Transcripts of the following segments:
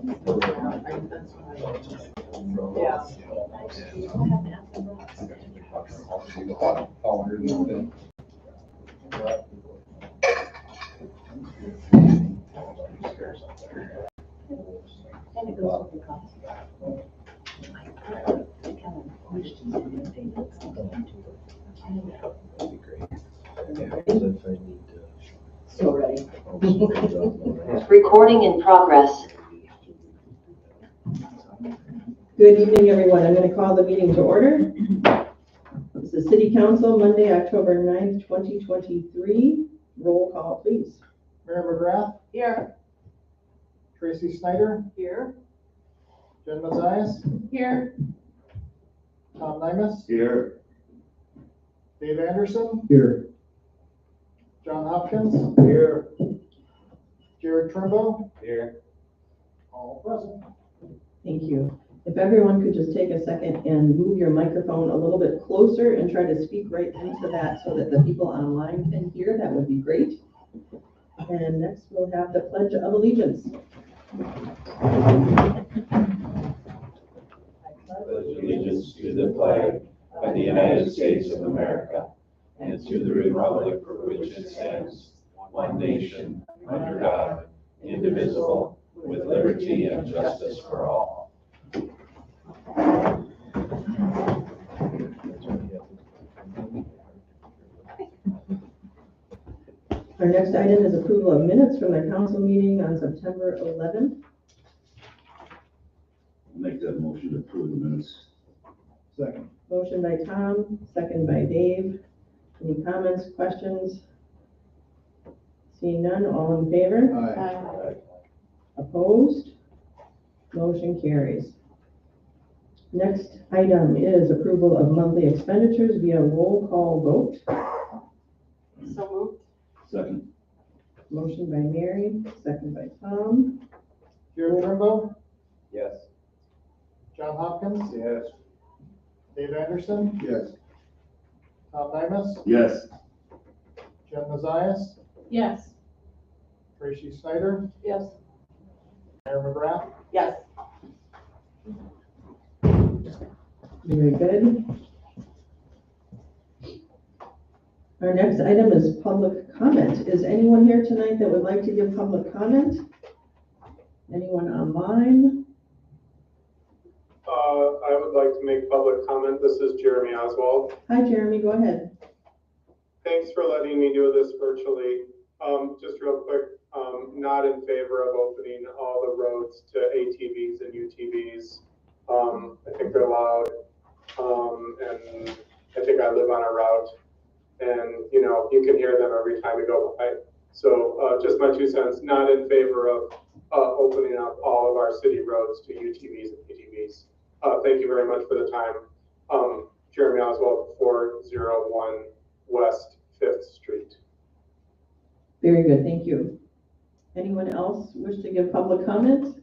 So ready. Recording in progress. Good evening, everyone. I'm going to call the meeting to order. This is City Council, Monday, October 9th, 2023. Roll call, please. Mayor McGrath. Here. Tracy Snyder. Here. Jen Mazias. Here. Tom Nymus. Here. Dave Anderson. Here. John Hopkins. Here. Jared Trimble. Here. All present. Thank you. If everyone could just take a second and move your microphone a little bit closer and try to speak right into that so that the people online can hear, that would be great. And next we'll have the Pledge of Allegiance. Pledge allegiance to the flag of the United States of America and to the republic for which it stands, one nation, under God, indivisible, with liberty and justice for all. Our next item is approval of minutes from the council meeting on September 11th. I'll make that motion to approve the minutes. Second. Motion by Tom, second by Dave. Any comments, questions? Seeing none, all in favor? Aye. Opposed? Motion carries. Next item is approval of monthly expenditures via roll call vote. So moved. Second. Motion by Mary, second by Tom. Jared Trimble. Yes. John Hopkins. Yes. Dave Anderson. Yes. Tom Nymus. Yes. Jen Mazias. Yes. Tracy Snyder. Yes. Mayor McGrath. Yes. Very good. Our next item is public comment. Is anyone here tonight that would like to give public comment? Anyone online? I would like to make public comment. This is Jeremy Oswald. Hi, Jeremy, go ahead. Thanks for letting me do this virtually. Just real quick, not in favor of opening all the roads to ATVs and UTVs. I think they're loud, and I think I live on a route, and you can hear them every time you go by. So just my 2 cents, not in favor of opening up all of our city roads to UTVs and ATVs. Thank you very much for the time. Jeremy Oswald, 401 West 5th Street. Very good, thank you. Anyone else wish to give public comment,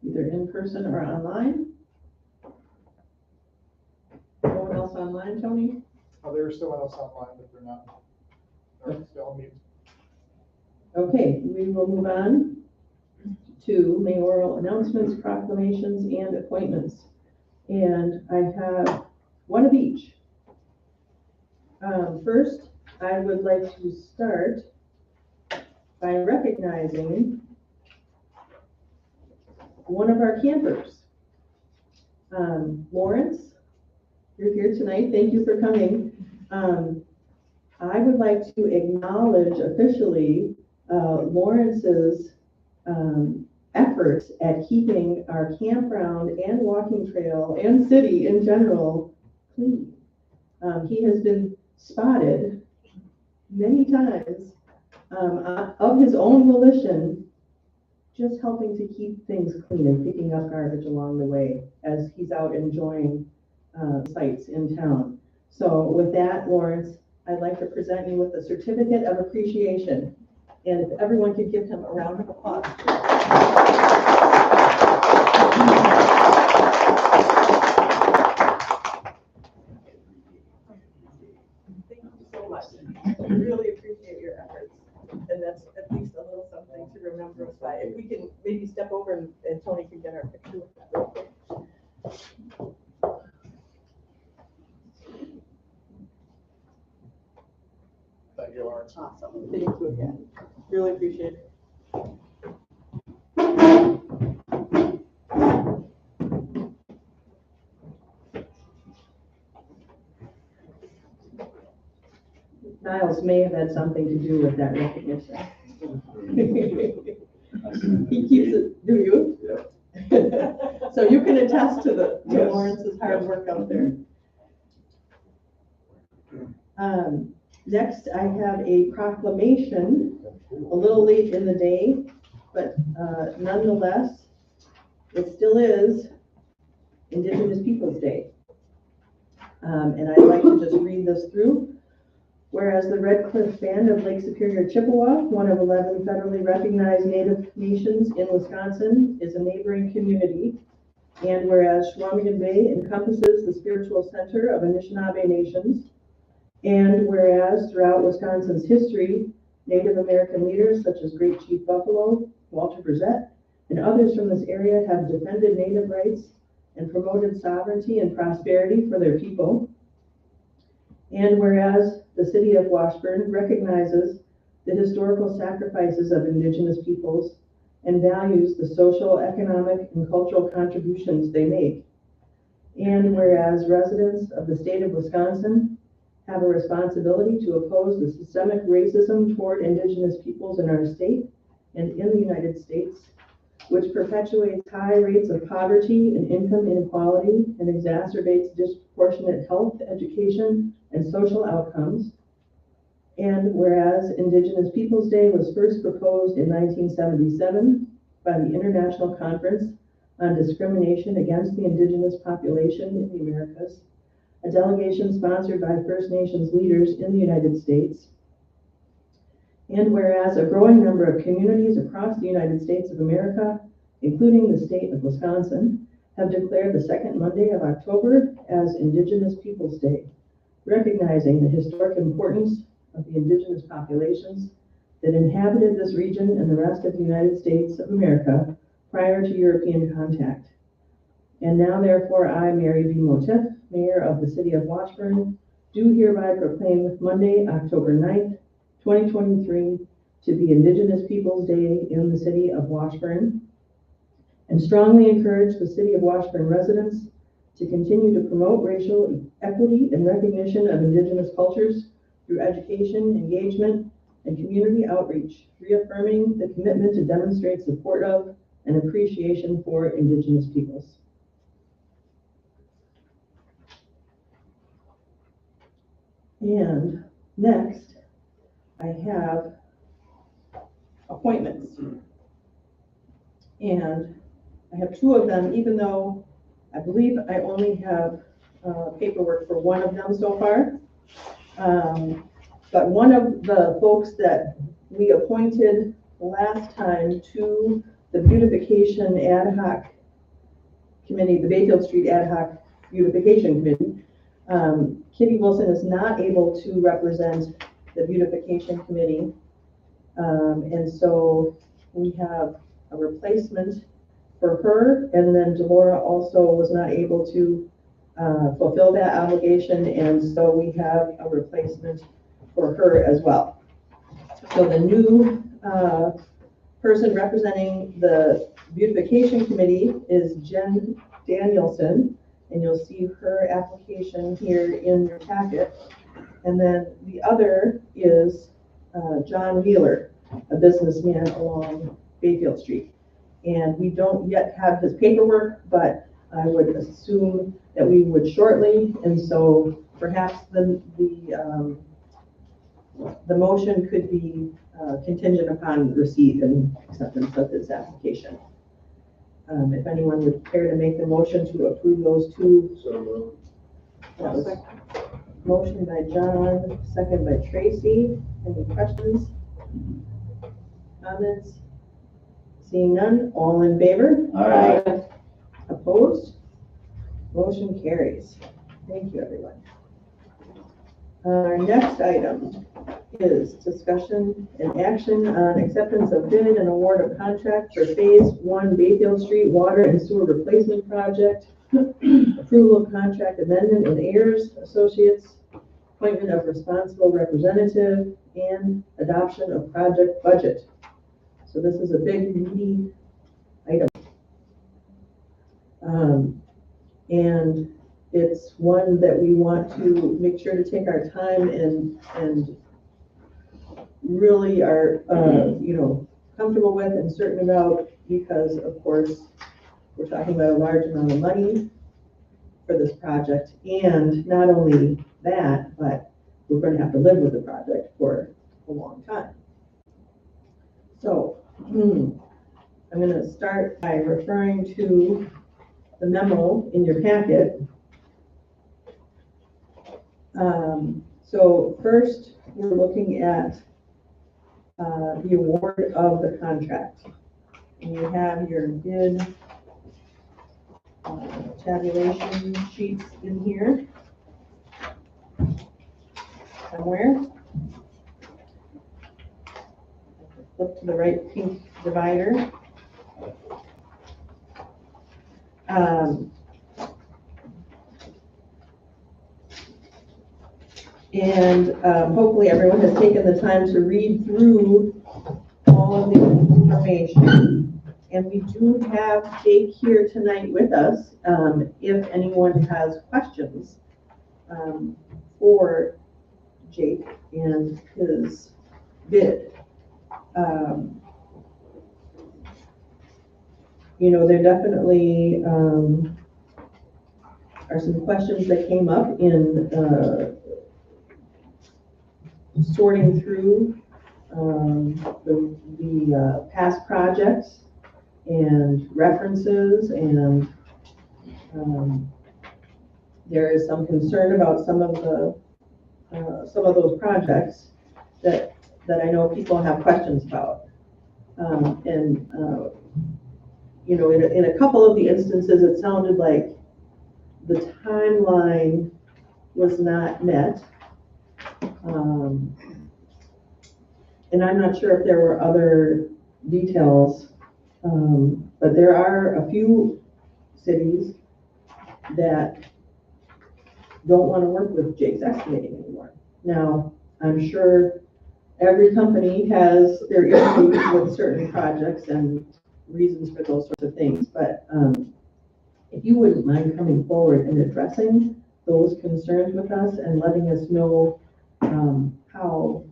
either in person or online? No one else online, Tony? There's someone else online, but they're not. They're still on mute. Okay, we will move on to mayoral announcements, proclamations, and appointments. And I have one of each. First, I would like to start by recognizing one of our campers. Lawrence, you're here tonight. Thank you for coming. I would like to acknowledge officially Lawrence's efforts at keeping our campground and walking trail and city in general clean. He has been spotted many times of his own volition, just helping to keep things clean and picking up garbage along the way as he's out enjoying sites in town. So with that, Lawrence, I'd like to present you with a certificate of appreciation. And if everyone could give him a round of applause. Thank you so much. I really appreciate your efforts. And that's at least a little something to remember us by. If we can maybe step over and Tony can get our picture with that real quick. Thank you, Lawrence. Awesome. Thank you again. Really appreciate it. Niles may have had something to do with that recognition. He keeps it, do you? Yeah. So you can attest to to Yes. Lawrence's hard work out there. Next, I have a proclamation, a little late in the day, but nonetheless, it still is Indigenous Peoples' Day. And I'd like to just read this through. Whereas the Red Cliff Band of Lake Superior, Chippewa, one of 11 federally recognized Native nations in Wisconsin, is a neighboring community. And whereas Chequamegon Bay encompasses the spiritual center of Anishinaabe nations. And whereas throughout Wisconsin's history, Native American leaders such as Great Chief Buffalo, Walter Brzett, and others from this area have defended Native rights and promoted sovereignty and prosperity for their people. And whereas the city of Washburn recognizes the historical sacrifices of Indigenous peoples and values the social, economic, and cultural contributions they make. And whereas residents of the state of Wisconsin have a responsibility to oppose the systemic racism toward Indigenous peoples in our state and in the United States, which perpetuates high rates of poverty and income inequality and exacerbates disproportionate health, education, and social outcomes. And whereas Indigenous Peoples' Day was first proposed in 1977 by the International Conference on Discrimination Against the Indigenous Population in the Americas, a delegation sponsored by First Nations leaders in the United States. And whereas a growing number of communities across the United States of America, including the state of Wisconsin, have declared the second Monday of October as Indigenous Peoples' Day, recognizing the historic importance of the Indigenous populations that inhabited this region and the rest of the United States of America prior to European contact. And now, therefore, I, Mary B. Motif, Mayor of the City of Washburn, do hereby proclaim Monday, October 9th, 2023, to be Indigenous Peoples' Day in the City of Washburn, and strongly encourage the City of Washburn residents to continue to promote racial equity and recognition of Indigenous cultures through education, engagement, and community outreach, reaffirming the commitment to demonstrate support of and appreciation for Indigenous peoples. And next, I have appointments. And I have two of them, even though I believe I only have paperwork for one of them so far. But one of the folks that we appointed last time to the beautification ad hoc committee, the Bayfield Street ad hoc beautification committee, Kitty Wilson is not able to represent the beautification committee. And so we have a replacement for her, and then Delora also was not able to fulfill that obligation, and so we have a replacement for her as well. So the new person representing the beautification committee is Jen Danielson, and you'll see her application here in your packet. And then the other is John Wheeler, a businessman along Bayfield Street. And we don't yet have his paperwork, but I would assume that we would shortly. And so perhaps the motion could be contingent upon receipt and acceptance of this application. If anyone would care to make the motion to approve those two. So moved. That was motion by John, second by Tracy. Any questions? Comments? Seeing none, all in favor? Aye. Opposed? Motion carries. Thank you, everyone. Our next item is discussion and action on acceptance of bid and award of contract for Phase 1 Bayfield Street Water and Sewer Replacement Project, approval of contract amendment with Ayers Associates, appointment of responsible representative, and adoption of project budget. So this is a big, meaty item. And it's one that we want to make sure to take our time and really are, comfortable with and certain about, because of course, we're talking about a large amount of money for this project. And not only that, but we're going to have to live with the project for a long time. So I'm going to start by referring to the memo in your packet. So first, we're looking at the award of the contract. And you have your bid tabulation sheets in here somewhere. Flip to the right pink divider. Hopefully everyone has taken the time to read through all of the information. And we do have Jake here tonight with us, if anyone has questions for Jake and his bid. There definitely are some questions that came up in sorting through the past projects and references, and there is some concern about some of those projects that I know people have questions about. In a couple of the instances, it sounded like the timeline was not met. And I'm not sure if there were other details, but there are a few cities that don't want to work with Jake's Excavating anymore. Now, I'm sure every company has their issues with certain projects and reasons for those sorts of things, but if you wouldn't mind coming forward and addressing those concerns with us and letting us know how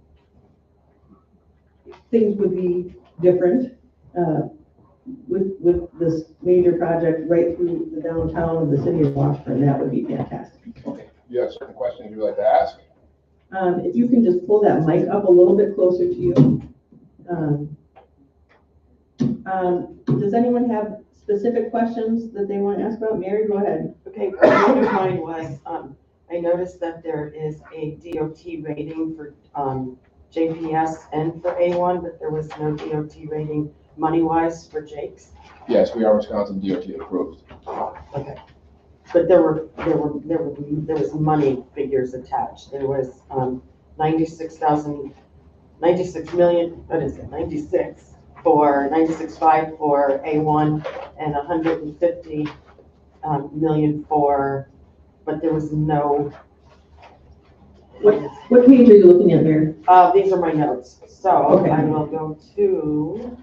things would be different with this major project right through the downtown of the city of Washburn, that would be fantastic. Okay, you have certain questions you'd like to ask? If you can just pull that mic up a little bit closer to you. Does anyone have specific questions that they want to ask about? Mary, go ahead. Okay, one of mine was, I noticed that there is a DOT rating for JPS and for A1, but there was no DOT rating money-wise for Jake's. Yes, we are Wisconsin DOT approved. Okay. But there was money figures attached. There was 96 million, what is it, 96.5 for A1 and 150 million for, but there was no. What page are you looking at, Mary? These are my notes. So Okay. I will go to,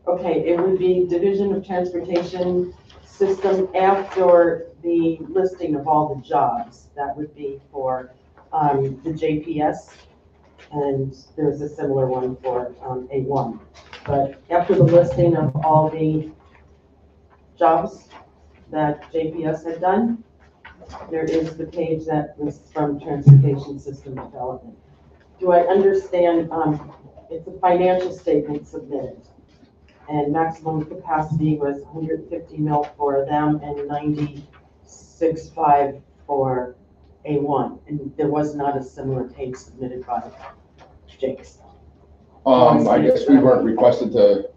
okay, it would be Division of Transportation System after the listing of all the jobs. That would be for the JPS, and there's a similar one for A1. But after the listing of all the jobs that JPS had done, there is the page that was from Transportation System Development. Do I understand, it's a financial statement submitted, and maximum capacity was 150 mil for them and 96.5 for A1, and there was not a similar page submitted by Jake's. I guess we weren't requested to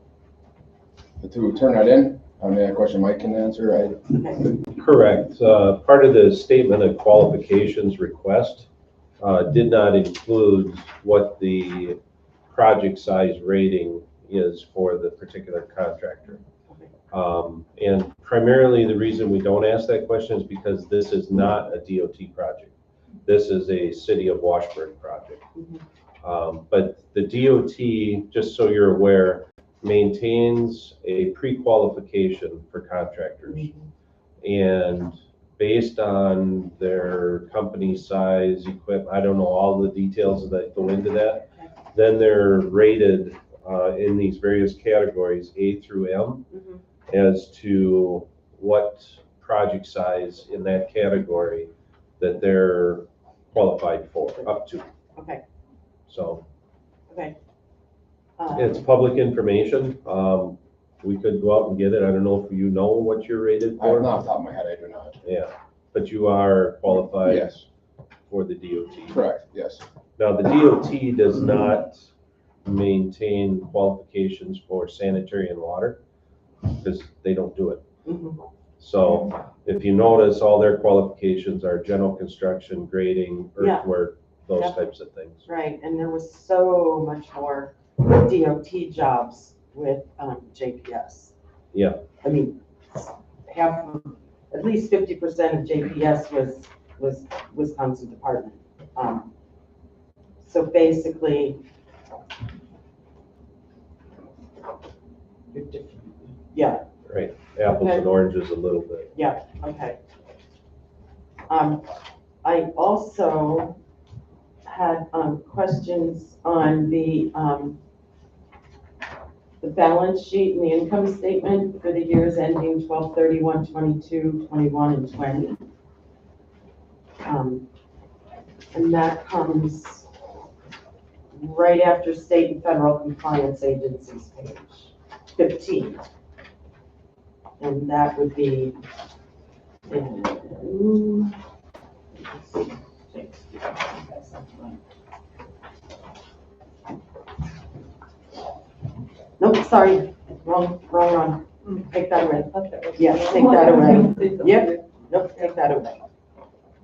turn that in. I mean, a question Mike can answer. Okay. Correct. Part of the statement of qualifications request did not include what the project size rating is for the particular contractor. And primarily the reason we don't ask that question is because this is not a DOT project. This is a City of Washburn project. But the DOT, just so you're aware, maintains a pre-qualification for contractors. And based on their company size, equipment, I don't know all the details that go into that, then they're rated in these various categories, A through M, as to what project size in that category that they're qualified for, up to. Okay. So Okay. it's public information. We could go out and get it. I don't know if you know what you're rated I have for. not off the top of my head, I do not. Yeah, but you are qualified Yes, for the DOT. correct, yes. Now, the DOT does not maintain qualifications for sanitary and water because they don't do it. So if you notice, all their qualifications are general construction, grading, Yeah. earthwork, those Yeah. types of things. Right, and there was so much more DOT jobs with JPS. Yeah. I mean, at least 50% of JPS was Wisconsin Department. So basically, yeah, Right, apples and oranges a little bit. yeah, okay. I also had questions on the balance sheet and the income statement for the years ending 12/31, 22, 21, and 20. And that comes right after state and federal compliance agencies page 15. And that would be nope, sorry, wrong one. Take that away. Yeah, take that away. Yep, nope, take that away.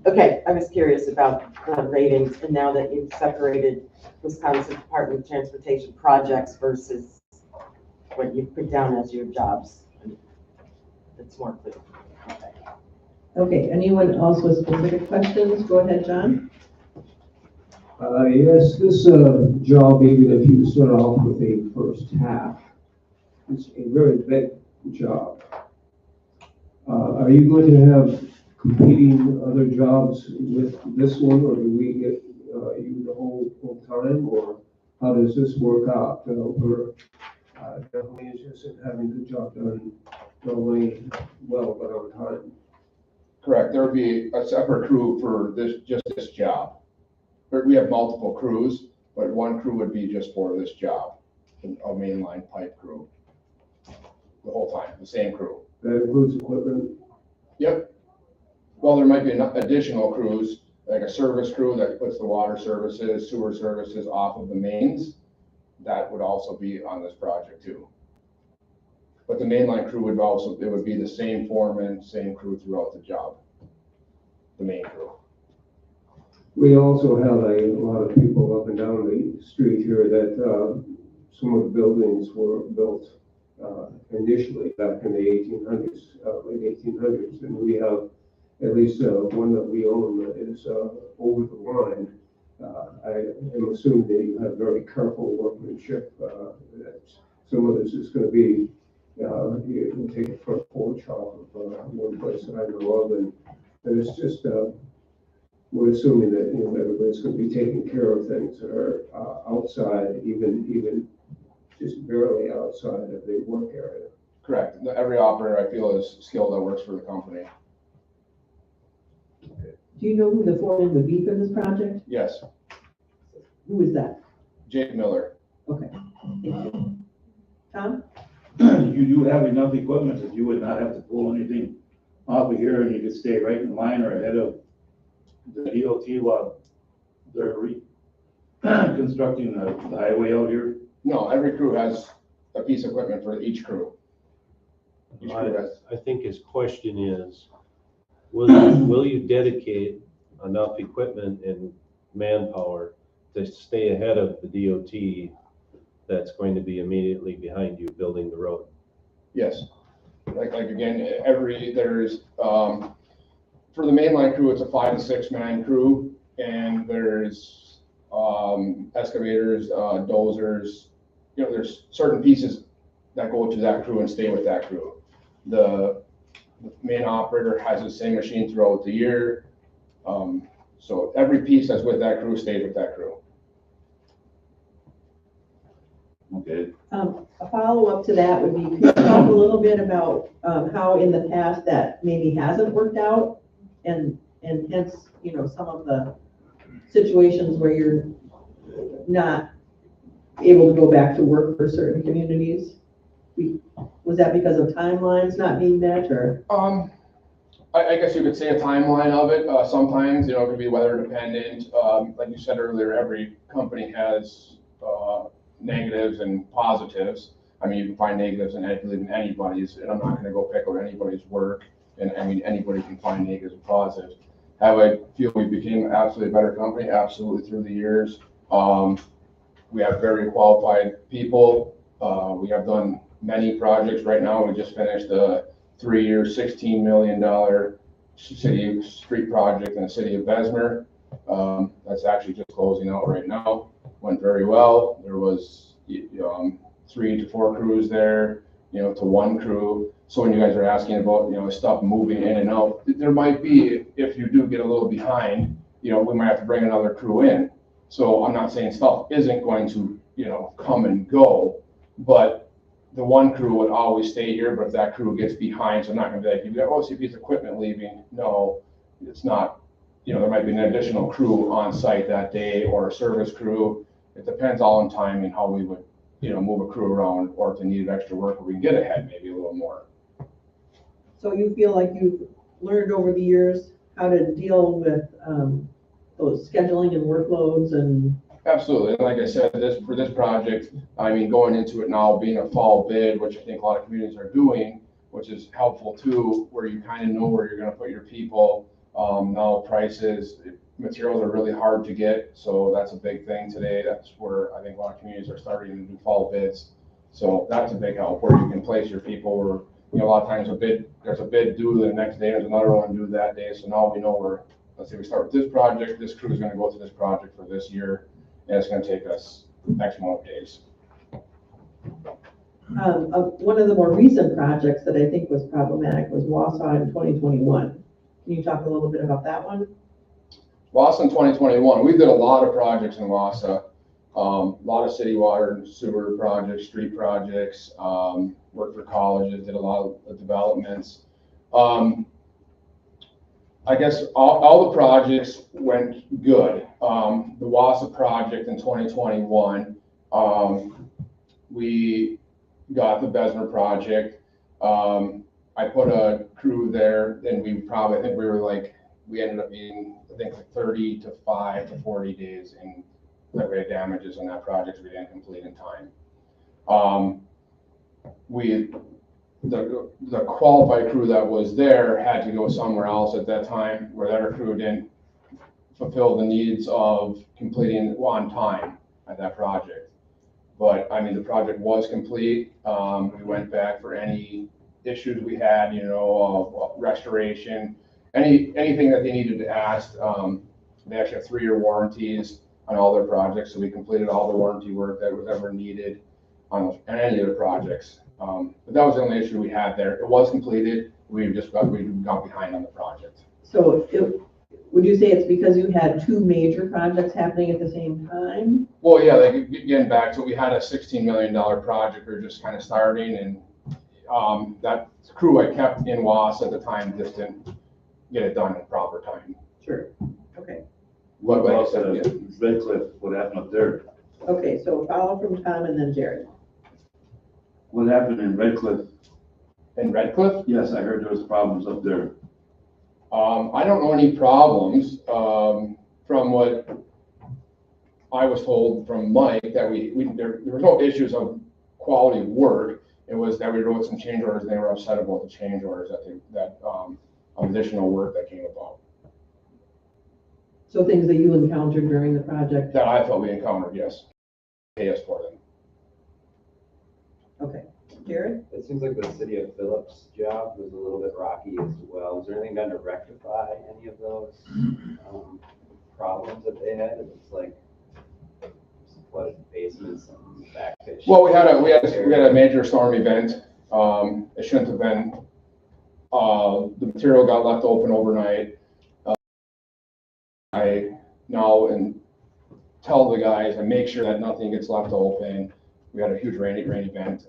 Okay, I was curious about ratings, and now that you've separated Wisconsin Department of Transportation projects versus what you put down as your jobs, it's more clear. Okay. Okay, anyone else with specific questions? Go ahead, John. Yes, this job, even if you start off with a first half, it's a very big job. Are you going to have competing other jobs with this one, or do we get you the whole time, or how does this work out? We're definitely interested in having the job done not only well, but on time. Correct, there would be a separate crew for just this job. We have multiple crews, but one crew would be just for this job, a mainline pipe crew. The whole time, the same crew. That includes equipment? Yep. Well, there might be additional crews, like a service crew that puts the water services, sewer services off of the mains. That would also be on this project too. But the mainline crew would also, it would be the same foreman, same crew throughout the job. The main crew. We also have a lot of people up and down the street here that some of the buildings were built initially back in the 1800s, late 1800s, and we have at least one that we own that is over the line. I am assuming that you have very careful workmanship. That some of this is going to be, you can take a front porch off of one place that I know of, and it's just, we're assuming that, you know, everybody's going to be taking care of things that are outside, even just barely outside of the work area. Correct. Every operator I feel is skilled that works for the company. Do you know who the foreman would be for this project? Yes. Who is that? Jake Miller. Okay. Thank you. Tom? You do have enough equipment that you would not have to pull anything off of here, and you could stay right in line or ahead of the DOT while they're constructing the highway out here. No, every crew has a piece of equipment for each crew. Each crew has, I think his question is, will you dedicate enough equipment and manpower to stay ahead of the DOT that's going to be immediately behind you building the road? yes. Like again, there's, for the mainline crew, it's a 5 to 6 man crew, and there's, excavators, dozers, there's certain pieces that go to that crew and stay with that crew. The main operator has the same machine throughout the year. So every piece that's with that crew stays with that crew. Okay, A follow-up to that would be, could you talk a little bit about, how in the past that maybe hasn't worked out? And hence, some of the situations where you're not able to go back to work for certain communities? Was that because of timelines not being met, or? I guess you could say a timeline of it. Sometimes, it could be weather dependent. Like you said earlier, every company has negatives and positives. I mean, you can find negatives in anybody's, and I'm not gonna go pick out anybody's work. And I mean, anybody can find negatives and positives. Have I feel we became absolutely a better company? Absolutely, through the years. We have very qualified people. We have done many projects. Right now, we just finished a 3-year, $16 million city street project in the city of Bessemer. That's actually just closing out right now. Went very well. There was 3 to 4 crews there, to 1 crew. So when you guys are asking about, stuff moving in and out, there might be, if you do get a little behind, we might have to bring another crew in. So I'm not saying stuff isn't going to, come and go, but the 1 crew would always stay here. But if that crew gets behind, so I'm not gonna be like, you've got OCP's equipment leaving. No, it's not, there might be an additional crew on site that day or a service crew. It depends all on time and how we would, move a crew around, or if they needed extra work, or we can get ahead maybe a little more. So you feel like you've learned over the years how to deal with those scheduling and workloads and? Absolutely. And like I said, for this project, I mean, going into it now being a fall bid, which I think a lot of communities are doing, which is helpful too, where you kind of know where you're going to put your people. Now prices, materials are really hard to get. So that's a big thing today. That's where I think a lot of communities are starting to do fall bids. So that's a big help, where you can place your people where, a lot of times there's a bid due the next day, there's another one due that day. So now we know where, let's say we start with this project, this crew is going to go to this project for this year, and it's going to take us X amount of days. One of the more recent projects that I think was problematic was Wausau in 2021. Can you talk a little bit about that one? Wausau in 2021, we did a lot of projects in Wausau. A lot of city water and sewer projects, street projects, worked for colleges, did a lot of developments. I guess all the projects went good. The Wausau project in 2021, we got the Bessemer project. I put a crew there, and we ended up being, I think, like 35 to 40 days in we had damages on that project we didn't complete in time. The qualified crew that was there had to go somewhere else at that time, where their crew didn't fulfill the needs of completing on time at that project. But I mean, the project was complete. We went back for any issues we had, restoration, anything that they needed to ask. They actually have 3-year warranties on all their projects, so we completed all the warranty work that was ever needed on any of the projects. But that was the only issue we had there. It was completed. We got behind on the project. So would you say it's because you had 2 major projects happening at the same time? Well, yeah, like getting back to, we had a $16 million project. We were just kind of starting, and that crew I kept in Wausau at the time just didn't get it done in proper time. Sure. Okay. what about Red Cliff, what happened up there? Okay, so follow from Tom and then Jared. What happened in Red Cliff? In Red Cliff? Yes, I heard there was problems up there. I don't know any problems. From what I was told from Mike that there were no issues of quality of work. It was that we wrote some change orders and they were upset about the change orders that additional work that came about. So things that you encountered during the project? That I felt we encountered, yes. Pay us for them. Okay. Jared? It seems like the city of Phillips job was a little bit rocky as well. Is there anything done to rectify any of those problems that they had? It looks like some flooded basements and backfish. Well, we had a major storm event. It shouldn't have been. The material got left open overnight. I now and tell the guys and make sure that nothing gets left open. We had a huge rain event.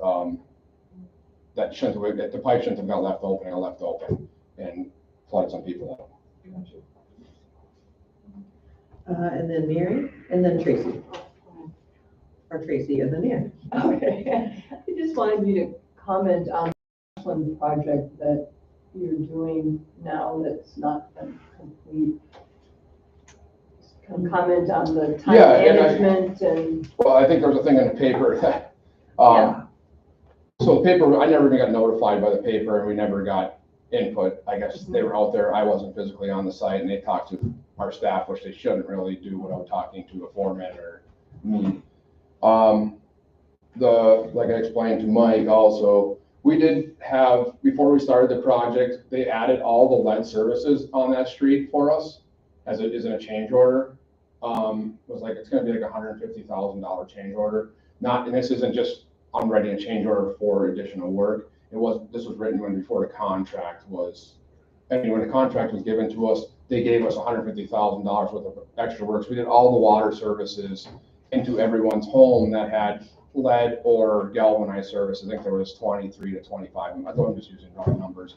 That the pipe shouldn't have got left open. It left open and flooded some people out. And then Mary, and then Tracy. Or Tracy, and then Ann. Okay, I just wanted you to comment on the Ashland project that you're doing now that's not been complete. Comment on the time Yeah, and management and. Well, I think there was a thing in the paper that, so the paper, I never even got notified by the paper and we never got input. I guess they were out there, I wasn't physically on the site and they talked to our staff, which they shouldn't really do without talking to a foreman or me. Like I explained to Mike also, we did have, before we started the project, they added all the lead services on that street for us as it is in a change order. It was like, it's gonna be like $150,000 change order. And this isn't just, I'm writing a change order for additional work. This was written before the contract was, when the contract was given to us, they gave us $150,000 worth of extra work. So we did all the water services into everyone's home that had lead or galvanized service. I think there was 23 to 25. I thought I'm just using wrong numbers.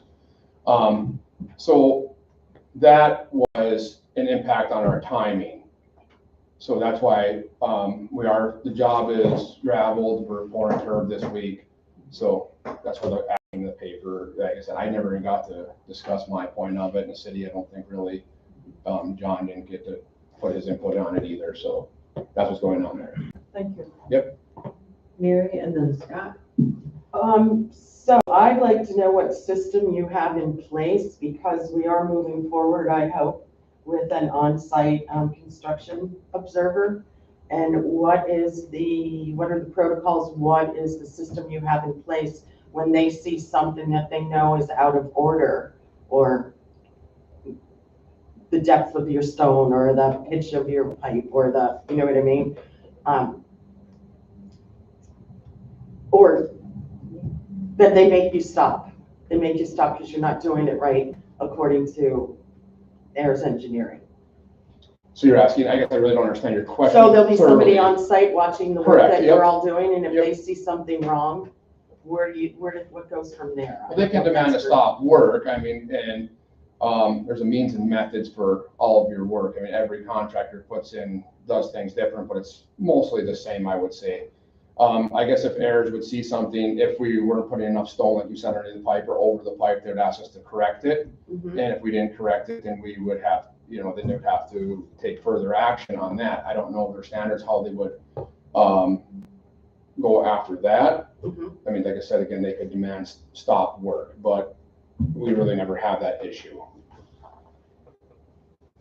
So that was an impact on our timing. So that's why the job is gravelled. We're pouring turf this week. So that's where they're adding the paper. Like I said, I never even got to discuss my point of it in the city. I don't think really, John didn't get to put his input on it either. So that's what's going on there. Thank you. Yep. Mary, and then Scott. So I'd like to know what system you have in place because we are moving forward, I hope, with an on-site construction observer. And what are the protocols? What is the system you have in place when they see something that they know is out of order or the depth of your stone or the pitch of your pipe or you know what I mean? Or that they make you stop. They make you stop because you're not doing it right according to AIRS engineering. So you're asking, I guess I really don't understand your question. So there'll be somebody thoroughly. on site watching the work Correct, that yep. you're all doing, and if Yep. they see something wrong, what goes from there? Well, they can demand to stop work. I mean, and there's a means and methods for all of your work. I mean, every contractor does things different, but it's mostly the same, I would say. I guess if AIRS would see something, if we weren't putting enough stone, like you said, under the pipe or over the pipe, they'd ask us to correct it. Mhm. And if we didn't correct it, then we would have, then they would have to take further action on that. I don't know their standards, how they would go after that. Mhm. I mean, like I said, again, they could demand stop work, but we really never have that issue.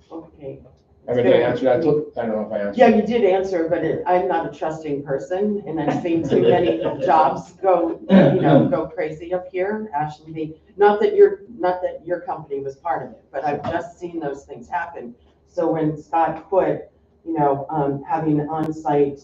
Okay. I mean, did I answer that? I don't know if I answered. Yeah, you did answer, but I'm not a trusting person, and I've seen too many jobs go crazy up here. Ashland, not that your company was part of it, but I've just seen those things happen. So when Scott put, having on-site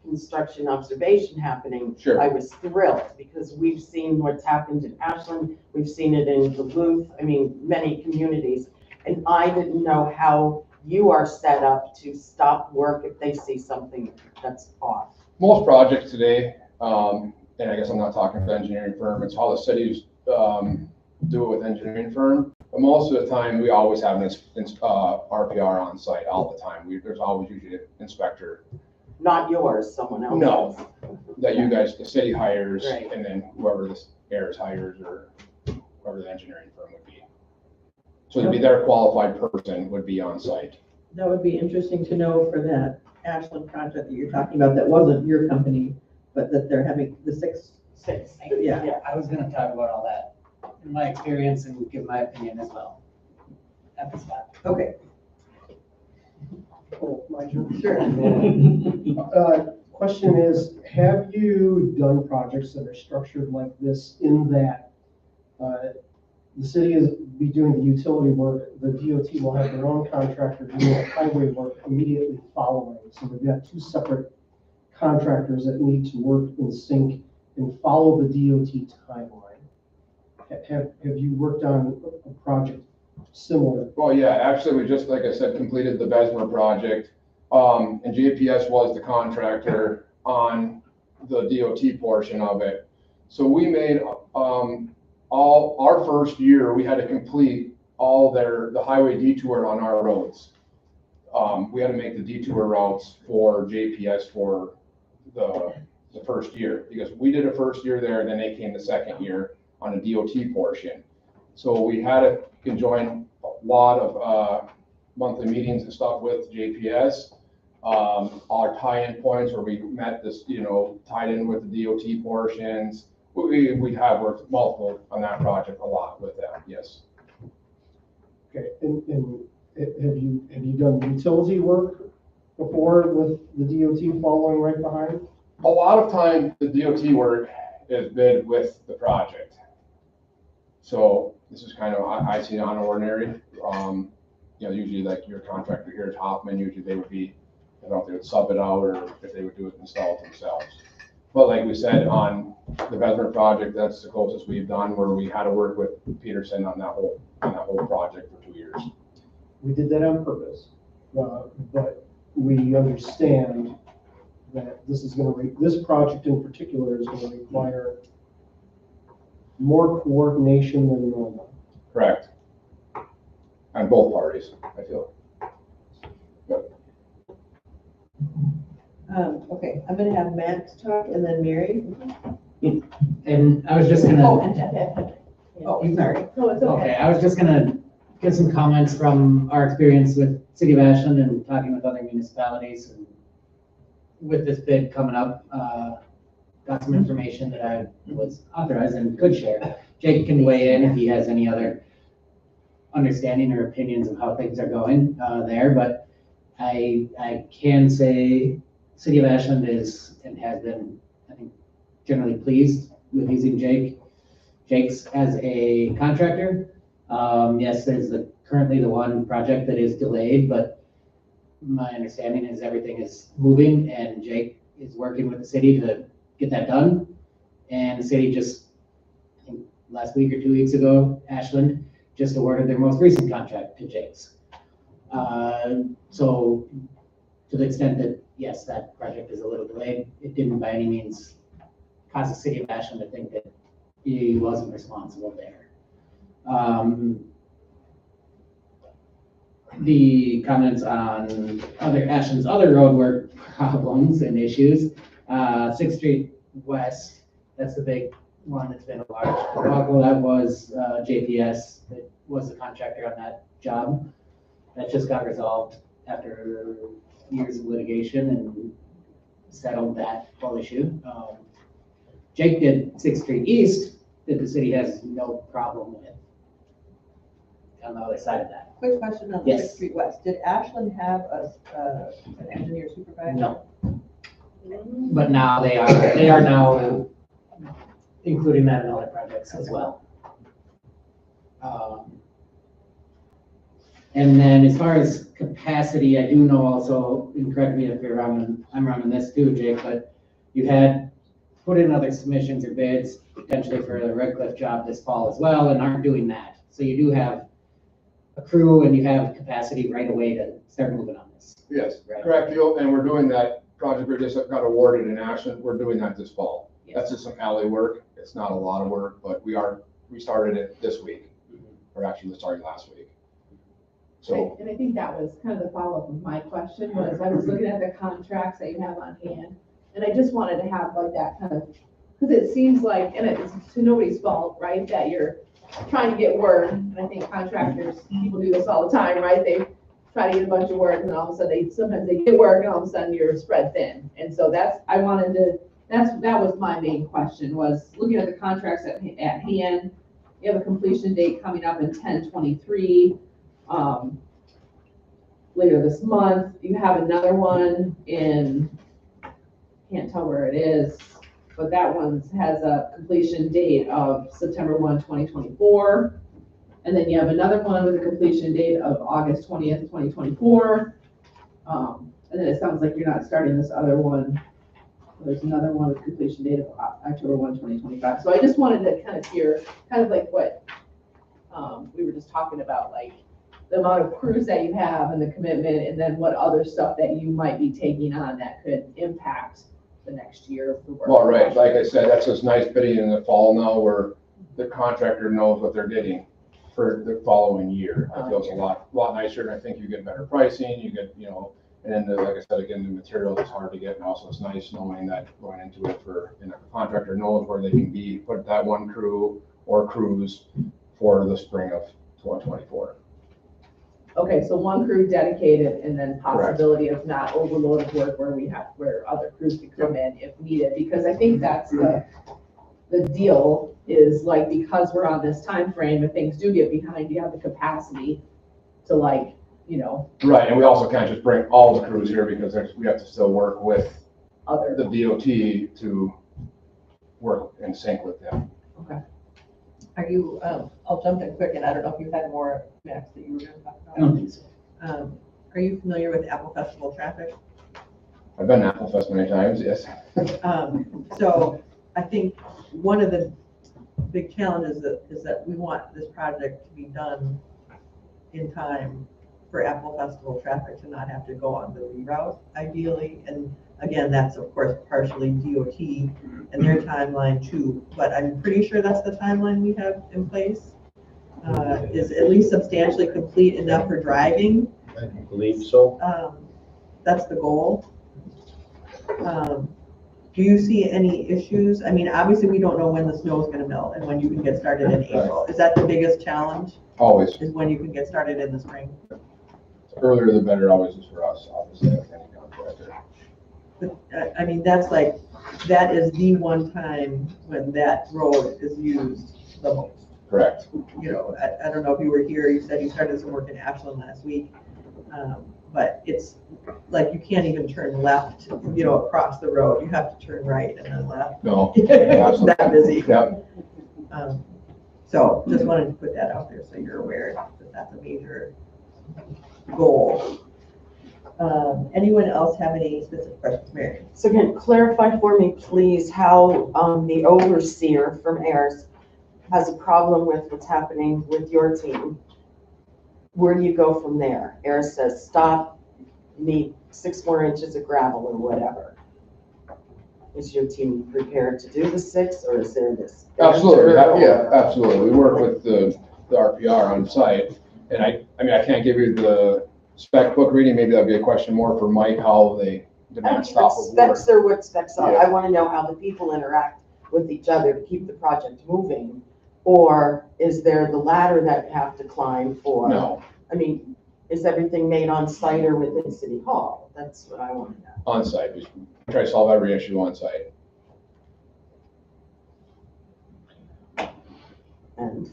construction observation happening, Sure. I was thrilled because we've seen what's happened in Ashland, we've seen it in Duluth, many communities, and I didn't know how you are set up to stop work if they see something that's off. Most projects today, and I guess I'm not talking for engineering firm, it's how the cities do it with engineering firm. But most of the time, we always have an RPR on site all the time. There's always usually an inspector. Not yours, someone else's. No, that you guys, the city hires, Right. and then whoever the AIRS hires or whoever the engineering firm would be. So it'd be their qualified person would be on site. That would be interesting to know for that Ashland project that you're talking about that wasn't your company, but that they're having the six, yeah. I was gonna talk about all that, in my experience, and give my opinion as well. At the spot. Okay, Oh, my turn. sure. Question is, have you done projects that are structured like this in that the city is be doing the utility work, the DOT will have their own contractor doing the highway work immediately following. So we've got two separate contractors that need to work in sync and follow the DOT timeline. Have you worked on a project similar? Well, yeah, actually, we just, like I said, completed the Besmer project. And JPS was the contractor on the DOT portion of it. So we made, all, our first year, we had to complete all the highway detour on our roads. We had to make the detour routes for JPS for the first year, because we did a first year there, then they came the second year on the DOT portion. So we had to conjoin a lot of monthly meetings and stuff with JPS. Our tie-in points where we met this, tied in with the DOT portions. We have worked multiple on that project a lot with them, yes. Okay, and have you done utility work before with the DOT following right behind? A lot of time, the DOT work is bid with the project. So this is kind of, I see on ordinary. Usually like your contractor here at Hoffman, usually they would be, I don't know if they would sub it out or if they would do it themselves. But like we said, on the Besmer project, that's the closest we've done where we had to work with Peterson on that whole project for 2 years. We did that on purpose, but we understand that this project in particular is going to require more coordination than normal. Correct. On both parties, I feel. Okay, I'm gonna have Matt talk and then Mary. And I was just gonna. Oh, sorry. No, it's okay. Okay, I was just gonna give some comments from our experience with City of Ashland and talking with other municipalities. And with this bid coming up, got some information that I was authorized and could share. Jake can weigh in if he has any other understanding or opinions of how things are going there, but I can say City of Ashland is and has been, I think, generally pleased with using Jake's as a contractor. Yes, there's currently the one project that is delayed, but my understanding is everything is moving and Jake is working with the city to get that done. And the city just, I think last week or 2 weeks ago, Ashland just awarded their most recent contract to Jake's. So to the extent that, yes, that project is a little delayed, it didn't by any means cause the city of Ashland to think that he wasn't responsible there. The comments on Ashland's other road work problems and issues, 6th Street West, that's the big one that's been a large debacle. That was JPS that was the contractor on that job. That just got resolved after years of litigation and settled that whole issue. Jake did 6th Street East that the city has no problem with on the other side of that. Quick question on Yes. 6th Street West. Did Ashland have an engineer supervisor? No. But now they are now including that in other projects as well. And then as far as capacity, I do know also, and correct me if I'm wrong on this too, Jake, but you had put in other submissions or bids potentially for the Red Cliff job this fall as well and aren't doing that. So you do have a crew and you have capacity right away to start moving on this. Yes, Right. correct, and we're doing that project we just got awarded in Ashland. We're doing that this fall. Yes. That's just some alley work. It's not a lot of work, but we started it this week, or actually we started last week. So, And I think that was kind of the follow-up of my question was, I was looking at the contracts that you have on hand, and I just wanted to have like that kind of, because it seems like, and it's to nobody's fault, right, that you're trying to get work, and I think contractors, people do this all the time, right? They try to get a bunch of work, and then all of a sudden sometimes they get work, and all of a sudden you're spread thin. And so that was my main question, was looking at the contracts at hand. You have a completion date coming up in 10/23, later this month. You have another one in, can't tell where it is, but that one has a completion date of September 1, 2024. And then you have another one with a completion date of August 20th, 2024. And then it sounds like you're not starting this other one. There's another one with completion date of October 1, 2025. So I just wanted to kind of hear, kind of like what we were just talking about, like the amount of crews that you have and the commitment, and then what other stuff that you might be taking on that could impact the next year of the work. Well, right, like I said, that's just nice bidding in the fall now where the contractor knows what they're getting for the following year. It feels a lot nicer, and I think you get better pricing, you get, and then like I said, again, the materials is hard to get, and also it's nice knowing that going into it the contractor knows where they can be, put that one crew or crews for the spring of 2024. Okay, so one crew dedicated, and then possibility of not overload of work where other crews can come in if needed, because I think that's the deal is, like, because we're on this time frame, if things do get behind, you have the capacity to, like, Right, and we also can't just bring all the crews here because we have to still work with other. the DOT to work in sync with them. Okay. Are you, I'll jump in quick, and I don't know if you had more, Max, that you were going to talk about. I don't think so. Are you familiar with Apple Festival traffic? I've been to Apple Fest many times, yes. So I think one of the big challenges is that we want this project to be done in time for Apple Festival traffic to not have to go on the reroute ideally. And again, that's of course partially DOT and their timeline too, but I'm pretty sure that's the timeline we have in place. Is at least substantially complete enough for driving. I believe so. That's the goal. Do you see any issues? I mean, obviously we don't know when the snow is going to melt and when you can get started in April. Is that the biggest challenge? Always. Is when you can get started in the spring? Earlier the better always is for us, obviously, like any contractor. But, I mean, that is the one time when that road is used the most. Correct. I don't know if you were here, you said you started some work in Ashland last week. But it's like you can't even turn left, across the road. You have to turn right and then left. No. It's that busy. Yep. So just wanted to put that out there so you're aware that that's a major goal. Anyone else have any specific questions, Mary? So again, clarify for me, please, how the overseer from AIRS has a problem with what's happening with your team. Where do you go from there? AIRS says, stop, you need 6 more inches of gravel or whatever. Is your team prepared to do the 6, or is there this? Absolutely, yeah, absolutely. We work with the RPR on site, and I can't give you the spec book reading. Maybe that'd be a question more for Mike, how they demand stop of work. Specs are what specs are. Yeah. I want to know how the people interact with each other to keep the project moving. Or is there the ladder that you have to climb for? No, I mean, is everything made on site or within City Hall? That's what I want to know. on site. We try to solve every issue on site. And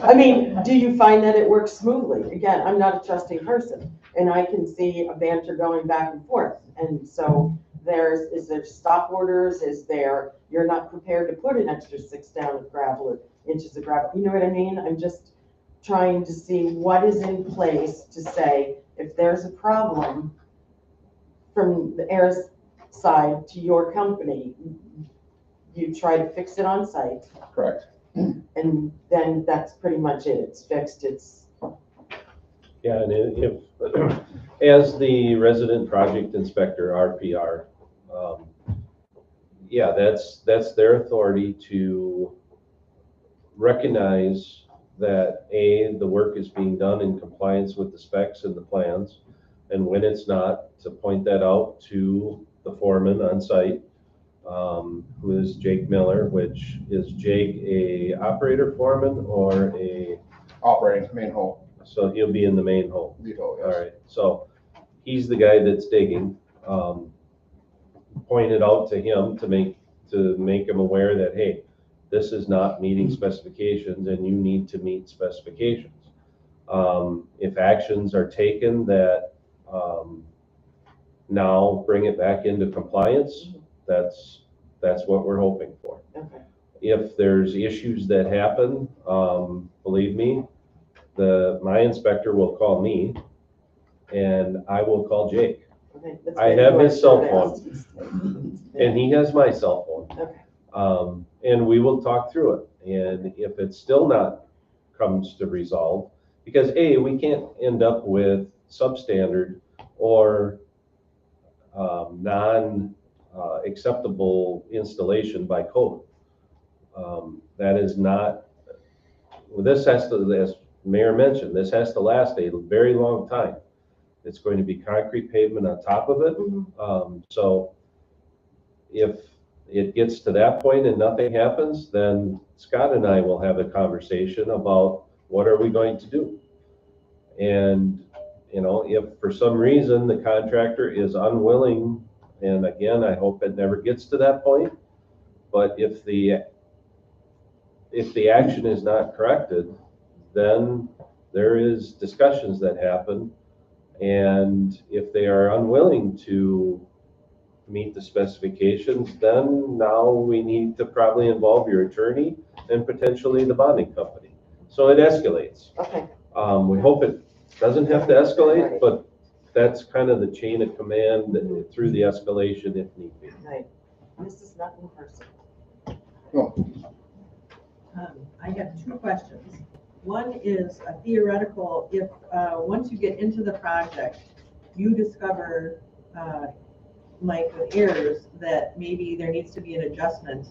I mean, do you find that it works smoothly? Again, I'm not a trusting person, and I can see a banter going back and forth. And so is there stop orders? Is there, you're not prepared to put an extra 6 down of gravel or inches of gravel? You know what I mean? I'm just trying to see what is in place to say, if there's a problem from the AIRS side to your company, you try to fix it on site. Correct. And then that's pretty much it. It's fixed. Yeah, and if, as the resident project inspector, RPR, yeah, that's their authority to recognize that the work is being done in compliance with the specs and the plans, and when it's not, to point that out to the foreman on site, who is Jake Miller. Which is Jake a operator foreman or a Operating main hole. So he'll be in the main hole. Vito, yes. All right, so he's the guy that's digging. Pointed out to him to make him aware that, hey, this is not meeting specifications and you need to meet specifications. If actions are taken that now bring it back into compliance, that's what we're hoping for. Okay. If there's issues that happen, believe me, my inspector will call me and I will call Jake. Okay, that's I good. have his cell Should phone and he has my cell phone. Okay. And we will talk through it. And if it still not comes to resolve, because we can't end up with substandard or acceptable installation by code. That is not, this has to, as Mayor mentioned, this has to last a very long time. It's going to be concrete pavement on top of it. So if it gets to that point and nothing happens, then Scott and I will have a conversation about what are we going to do. And, you know, if for some reason the contractor is unwilling, and again, I hope it never gets to that point, but if the action is not corrected, then there is discussions that happen. And if they are unwilling to meet the specifications, then now we need to probably involve your attorney and potentially the bonding company. So it escalates. Okay. We hope it doesn't have to escalate, but that's kind of the chain of command through the escalation if need be. Right. This is nothing personal. I have two questions. One is a theoretical, if, once you get into the project, you discover, like with errors, that maybe there needs to be an adjustment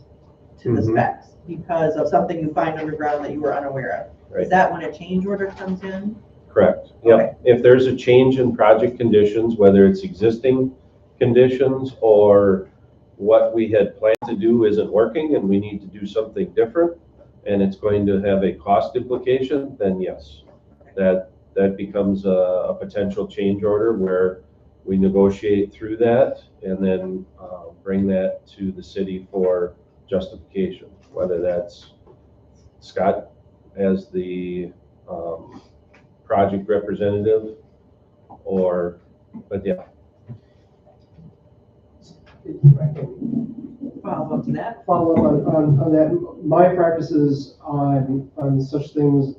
to the specs because of something you find underground that you were unaware of. Right. Is that when a change order comes in? Correct. Yep. If there's a change in project conditions, whether it's existing conditions or what we had planned to do isn't working and we need to do something different and it's going to have a cost implication, then yes, that becomes a potential change order where we negotiate through that and then bring that to the city for justification, whether that's Scott as the project representative or, but yeah. Follow up to that? Follow up on that. My practices on such things,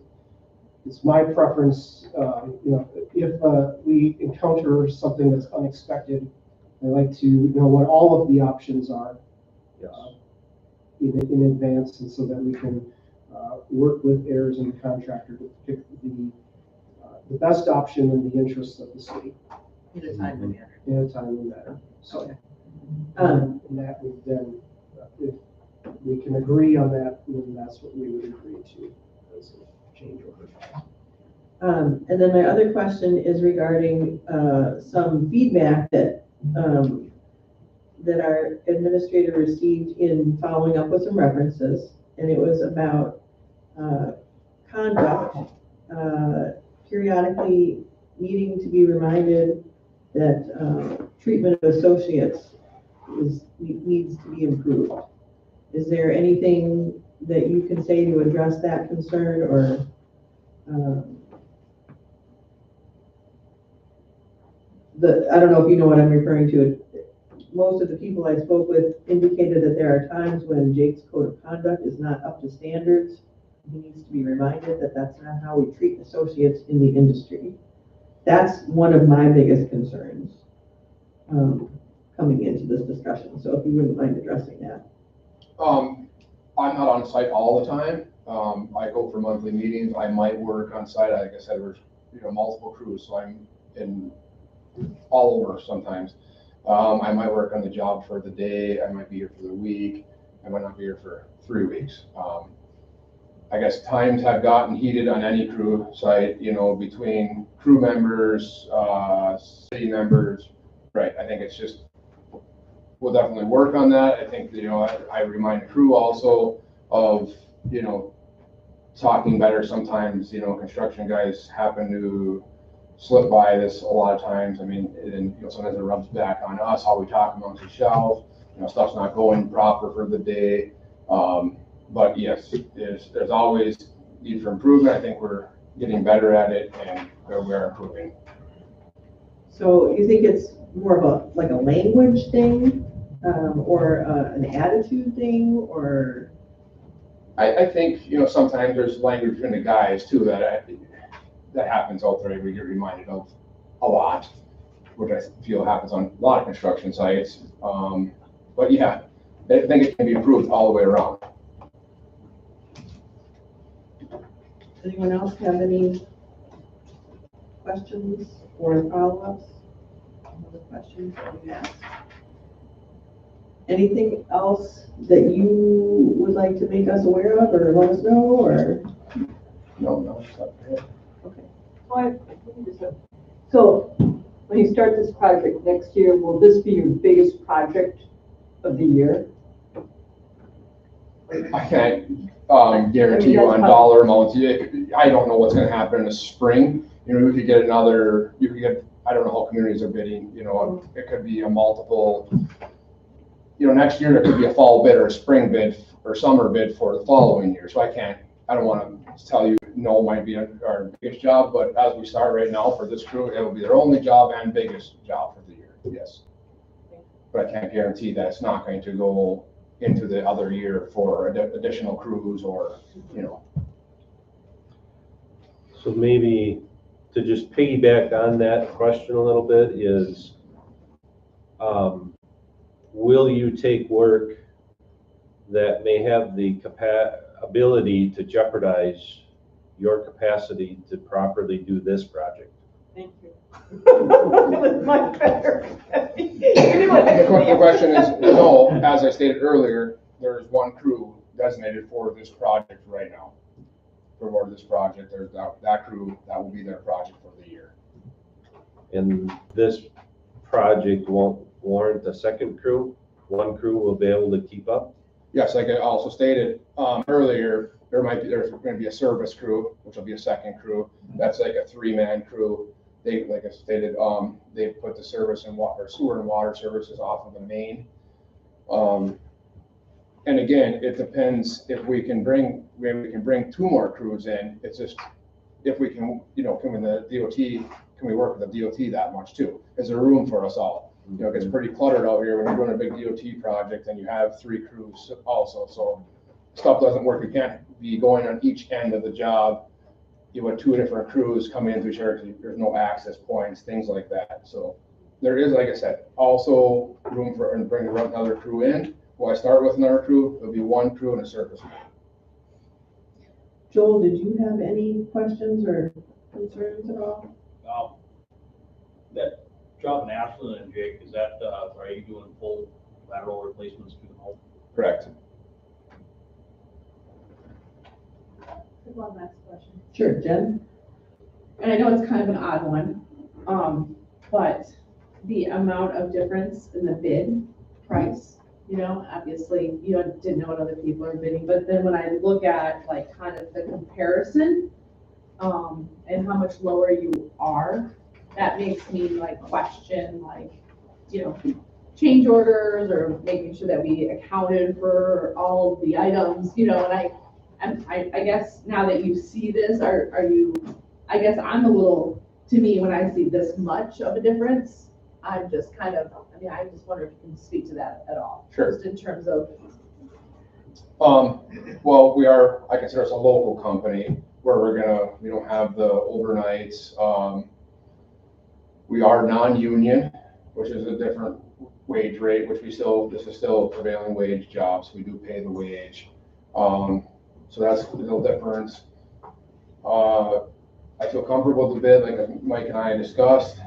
it's my preference, you know, if we encounter something that's unexpected, I like to know what all of the options are in advance, and so that we can work with heirs and the contractor to pick the best option in the interests of the city. In a timely manner. In a timely manner. So, Okay. and that would then, if we can agree on that, then that's what we would agree to as a change order. And then my other question is regarding some feedback that that our administrator received in following up with some references, and it was about conduct, periodically needing to be reminded that treatment of associates needs to be improved. Is there anything that you can say to address that concern, or I don't know if you know what I'm referring to. Most of the people I spoke with indicated that there are times when Jake's code of conduct is not up to standards. He needs to be reminded that that's not how we treat associates in the industry. That's one of my biggest concerns coming into this discussion. So if you wouldn't mind addressing that. I'm not on site all the time. I go for monthly meetings. I might work on site. Like I said, there's multiple crews, so I'm in all over sometimes. I might work on the job for the day. I might be here for the week. I might not be here for 3 weeks. I guess times have gotten heated on any crew site, you know, between crew members, city members. Right. I think it's just, we'll definitely work on that. I think, you know, I remind the crew also of, you know, talking better. Sometimes, construction guys happen to slip by this a lot of times. I mean, and, sometimes it rubs back on us, how we talk amongst ourselves. Stuff's not going proper for the day. But yes, there's always need for improvement. I think we're getting better at it, and we're improving. So you think it's more of like a language thing, or an attitude thing, or? I think, sometimes there's language between the guys too that happens out there. We get reminded of a lot, which I feel happens on a lot of construction sites. But yeah, I think it can be improved all the way around. Anyone else have any questions or follow-ups? Other questions that you asked? Anything else that you would like to make us aware of or let us know, or? No, it's not bad. Okay. So when you start this project next year, will this be your biggest project of the year? I can't guarantee you on dollar amounts. I don't know what's going to happen in the spring. We could get I don't know how communities are bidding. It could be a multiple. Next year there could be a fall bid or a spring bid or summer bid for the following year. So I don't want to tell you no might be our biggest job, but as we start right now for this crew, it will be their only job and biggest job for the year. Yes. But I can't guarantee that it's not going to go into the other year for additional crews or. So maybe to just piggyback on that question a little bit is, will you take work that may have the ability to jeopardize your capacity to properly do this project? Thank you. That was much better. The question is, no, as I stated earlier, there's one crew designated for this project right now. For this project, there's that crew, that will be their project for the year. And this project won't warrant a second crew? One crew will be able to keep up? Yes, like I also stated earlier, there's going to be a service crew, which will be a second crew. That's like a 3-man crew. They, like I stated, they put the service and sewer and water services off of the main. And again, it depends if we can bring 2 more crews in. It's just if we can, can we work with the DOT that much too? Is there room for us all? It gets pretty cluttered out here when you're doing a big DOT project and you have 3 crews also. So stuff doesn't work. You can't be going on each end of the job. You have 2 different crews coming into each other because there's no access points, things like that. So there is, like I said, also room for bring another crew in. Well, I start with another crew. There'll be 1 crew and a service crew. Joel, did you have any questions or concerns at all? That job in Ashland and Jake, is that, are you doing full lateral replacements to the home? Correct. One last question. Sure, Jen? And I know it's kind of an odd one, but the amount of difference in the bid price, obviously you didn't know what other people are bidding, but then when I look at like kind of the comparison, and how much lower you are, that makes me like question change orders or making sure that we accounted for all of the items, and I guess now that you see this, are you, I guess I'm a little, to me, when I see this much of a difference, I'm just kind of, I just wonder if you can speak to that at all. Sure. Just in terms of. Well, I consider us a local company where we don't have the overnights. We are non-union, which is a different wage rate, this is still a prevailing wage job, so we do pay the wage. So that's a little difference. I feel comfortable with the bid, like Mike and I discussed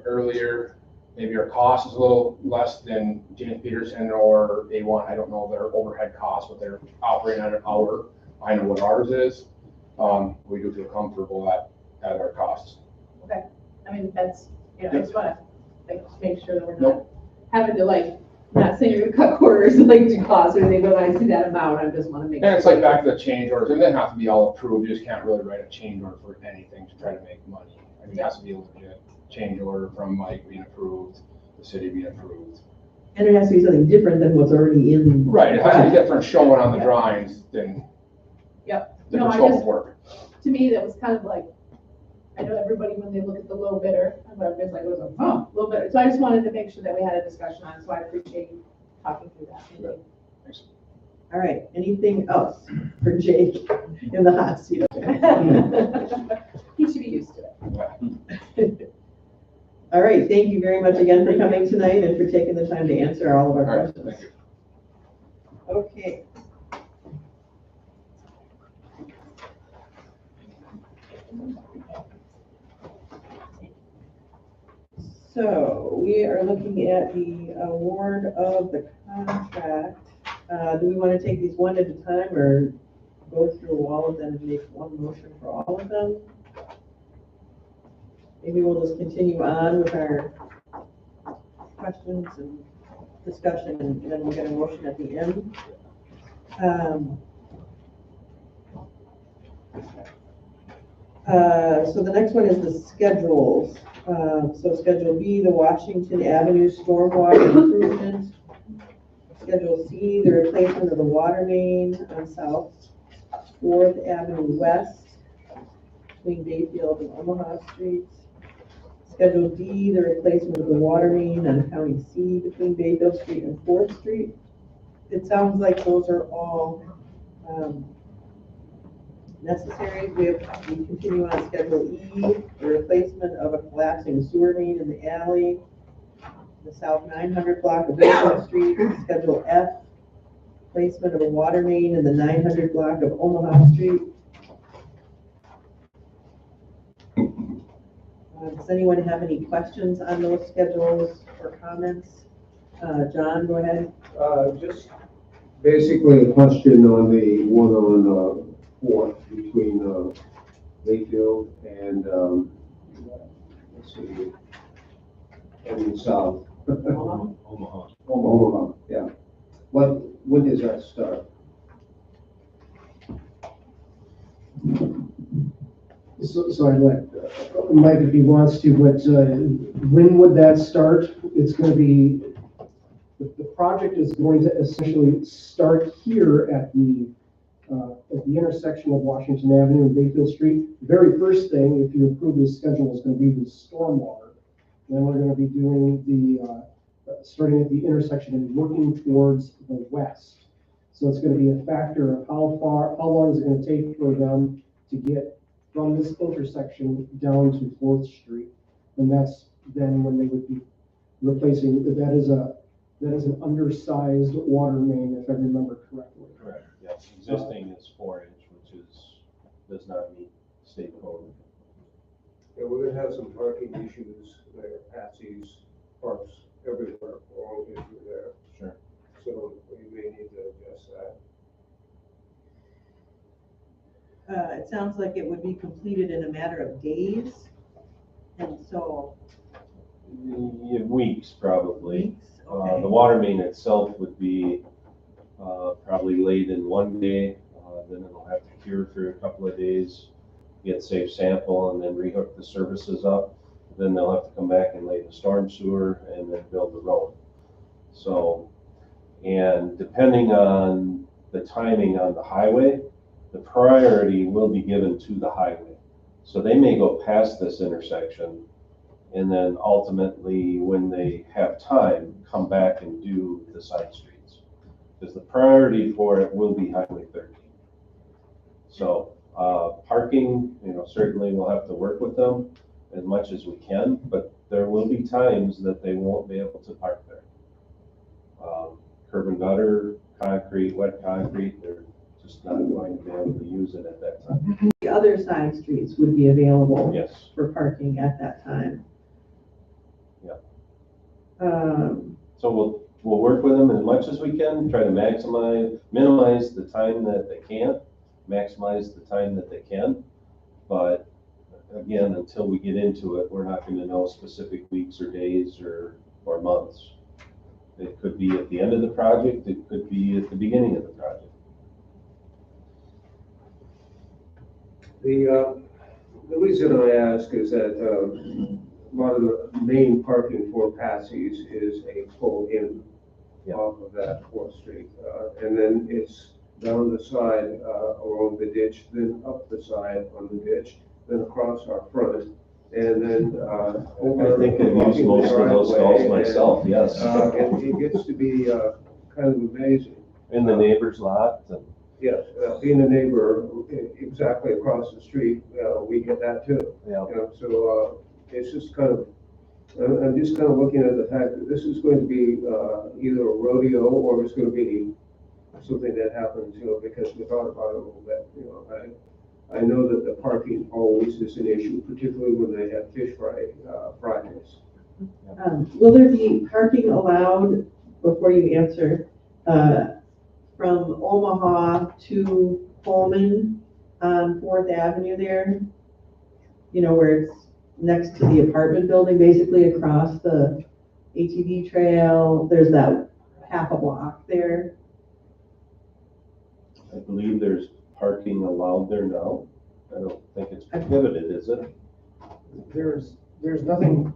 earlier. Maybe our cost is a little less than James Peterson or A1. I don't know their overhead costs, but they're operating at an hour. I know what ours is. We do feel comfortable at our costs. Okay, that's, I just want to make sure that we're not having to Not saying you're gonna cut quarters like do costs or anything, but I see that amount, I just wanna make. And it's like back to the change orders, and they have to be all approved, you just can't really write a change order for anything to try to make money. I mean, it has to be a legit change order from Mike being approved, the city being approved. And it has to be something different than what's already in. Right, it has to be different showing on the drawings than Yep. No, different I scope just- of work. To me, that was kind of like, I know everybody, when they look at the low bidder, everybody's like, oh, low bidder. So I just wanted to make sure that we had a discussion on it, so I appreciate you talking through that. Thank you. All right, anything else for Jake in the hot seat? He should be used to it. All right, thank you very much again for coming tonight and for taking the time to answer all of our All right, questions. thank you. Okay. So we are looking at the award of the contract. Do we want to take these one at a time or go through all of them and make one motion for all of them? Maybe we'll just continue on with our questions and discussion, and then we'll get a motion at the end. So the next one is the schedules. So Schedule B, the Washington Avenue Stormwater Improvement. Schedule C, the replacement of the water main on South 4th Avenue West between Bayfield and Omaha Streets. Schedule D, the replacement of the water main on County C between Bayfield Street and 4th Street. It sounds like those are all necessary. We continue on Schedule E, the replacement of a collapsing sewer main in the alley, the South 900 block of Bayfield Street. Schedule F, placement of a water main in the 900 block of Omaha Street. Does anyone have any questions on those schedules or comments? John, go ahead. Just basically a question on the one on, 4th between, Bayfield and, let's see, and South. Omaha. Omaha, yeah. When does that start? So I'd let Mike if he wants to, but when would that start? It's gonna be, the project is going to essentially start here at the intersection of Washington Avenue and Bayfield Street. The very first thing, if you approve this schedule, is gonna be the stormwater. Then we're gonna be doing the, starting at the intersection and working towards the west. So it's gonna be a factor of how long is it gonna take for them to get from this intersection down to 4th Street. And that's then when they would be replacing, that is an undersized water main, if I remember correctly. Correct, yes, existing is 4-inch, which does not meet state code. Yeah, we're gonna have some parking issues there, Patsy's parks everywhere, all issue there. Sure. So we may need to adjust that. It sounds like it would be completed in a matter of days. And so, Yeah, weeks, probably. weeks, okay. The water main itself would be probably laid in one day, then it'll have to cure for a couple of days, get safe sample, and then rehook the services up. Then they'll have to come back and lay the storm sewer and then build the road. So, and depending on the timing on the highway, the priority will be given to the highway. So they may go past this intersection and then ultimately, when they have time, come back and do the side streets. Because the priority for it will be Highway 13. So parking, certainly we'll have to work with them as much as we can, but there will be times that they won't be able to park there. Curb and gutter, concrete, wet concrete, they're just not going to be able to use it at that time. The other side streets would be available Yes. for parking at that time. Yeah. Um, So we'll work with them as much as we can, try to minimize the time that they can't, maximize the time that they can. But again, until we get into it, we're not going to know specific weeks or days or months. It could be at the end of the project, it could be at the beginning of the project. The reason I ask is that a lot of the main parking for Patsy's is a pull in off of that 4th Street. And then it's down the side along the ditch, then up the side on the ditch, then across our front, and then over. I think I've used most of those stalls myself, yes. It gets to be kind of amazing. In the neighbor's lot, and Yes, being a neighbor exactly across the street, we get that too. Yeah. You know, so it's just kind of, I'm just kind of looking at the fact that this is going to be either a rodeo or it's going to be something that happens, you know, because we thought about it a little bit, you know. I know that the parking always is an issue, particularly when they have fish fry projects. Will there be parking allowed, before you answer, from Omaha to Pullman on 4th Avenue there? You know, where it's next to the apartment building, basically across the ATV trail. There's that half a block there. I believe there's parking allowed there now. I don't think it's prohibited, is it? There's nothing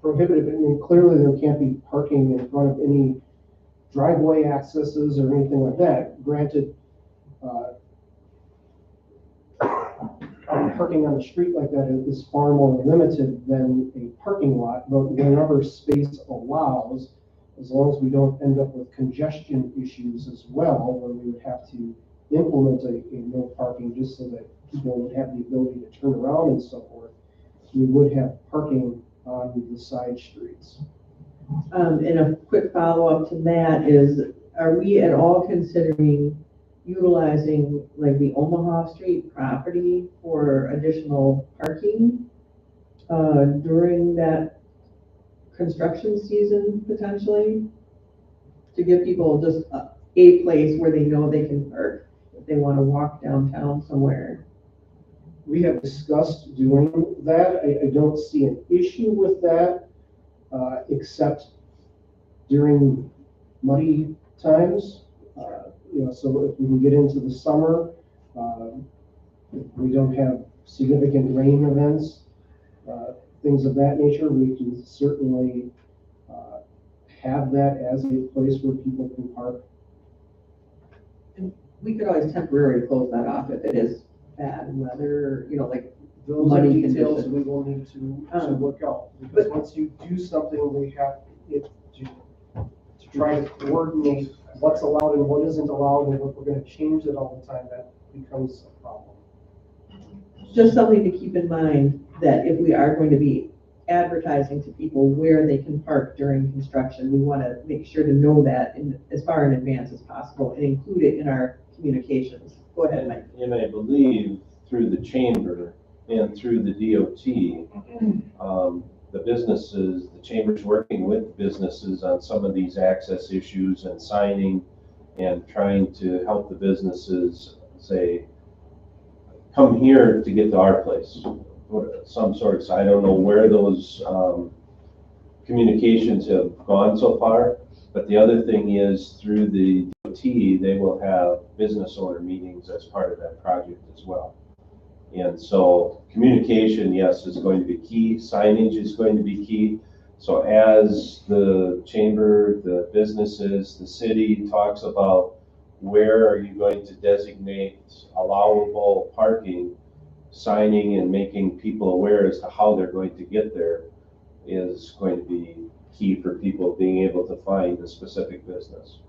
prohibited. I mean, clearly there can't be parking in front of any driveway accesses or anything like that. Granted, parking on the street like that is far more limited than a parking lot, but whenever space allows, as long as we don't end up with congestion issues as well, where we would have to implement a no parking just so that people would have the ability to turn around and so forth, we would have parking on the side streets. And a quick follow-up to that is, are we at all considering utilizing like the Omaha Street property for additional parking during that construction season potentially? To give people just a place where they know they can park if they want to walk downtown somewhere. We have discussed doing that. I don't see an issue with that, except during muddy times. You know, so if we can get into the summer, if we don't have significant rain events, things of that nature, we can certainly have that as a place where people can park. And we could always temporarily close that off if it is bad weather, you know, like Those are muddy details conditions. we will need to work out, because once you do something, we have it to try to coordinate what's allowed and what isn't allowed, and if we're gonna change it all the time, that becomes a problem. Just something to keep in mind, that if we are going to be advertising to people where they can park during construction, we want to make sure to know that as far in advance as possible and include it in our communications. Go ahead, Mike. And I believe through the chamber and through the DOT, the businesses, the chamber's working with businesses on some of these access issues and signing and trying to help the businesses say, come here to get to our place. Some sorts, I don't know where those communications have gone so far, but the other thing is through the DOT, they will have business owner meetings as part of that project as well. And so communication, yes, is going to be key. Signage is going to be key. So as the chamber, the businesses, the city talks about where are you going to designate allowable parking, signing and making people aware as to how they're going to get there is going to be key for people being able to find a specific business.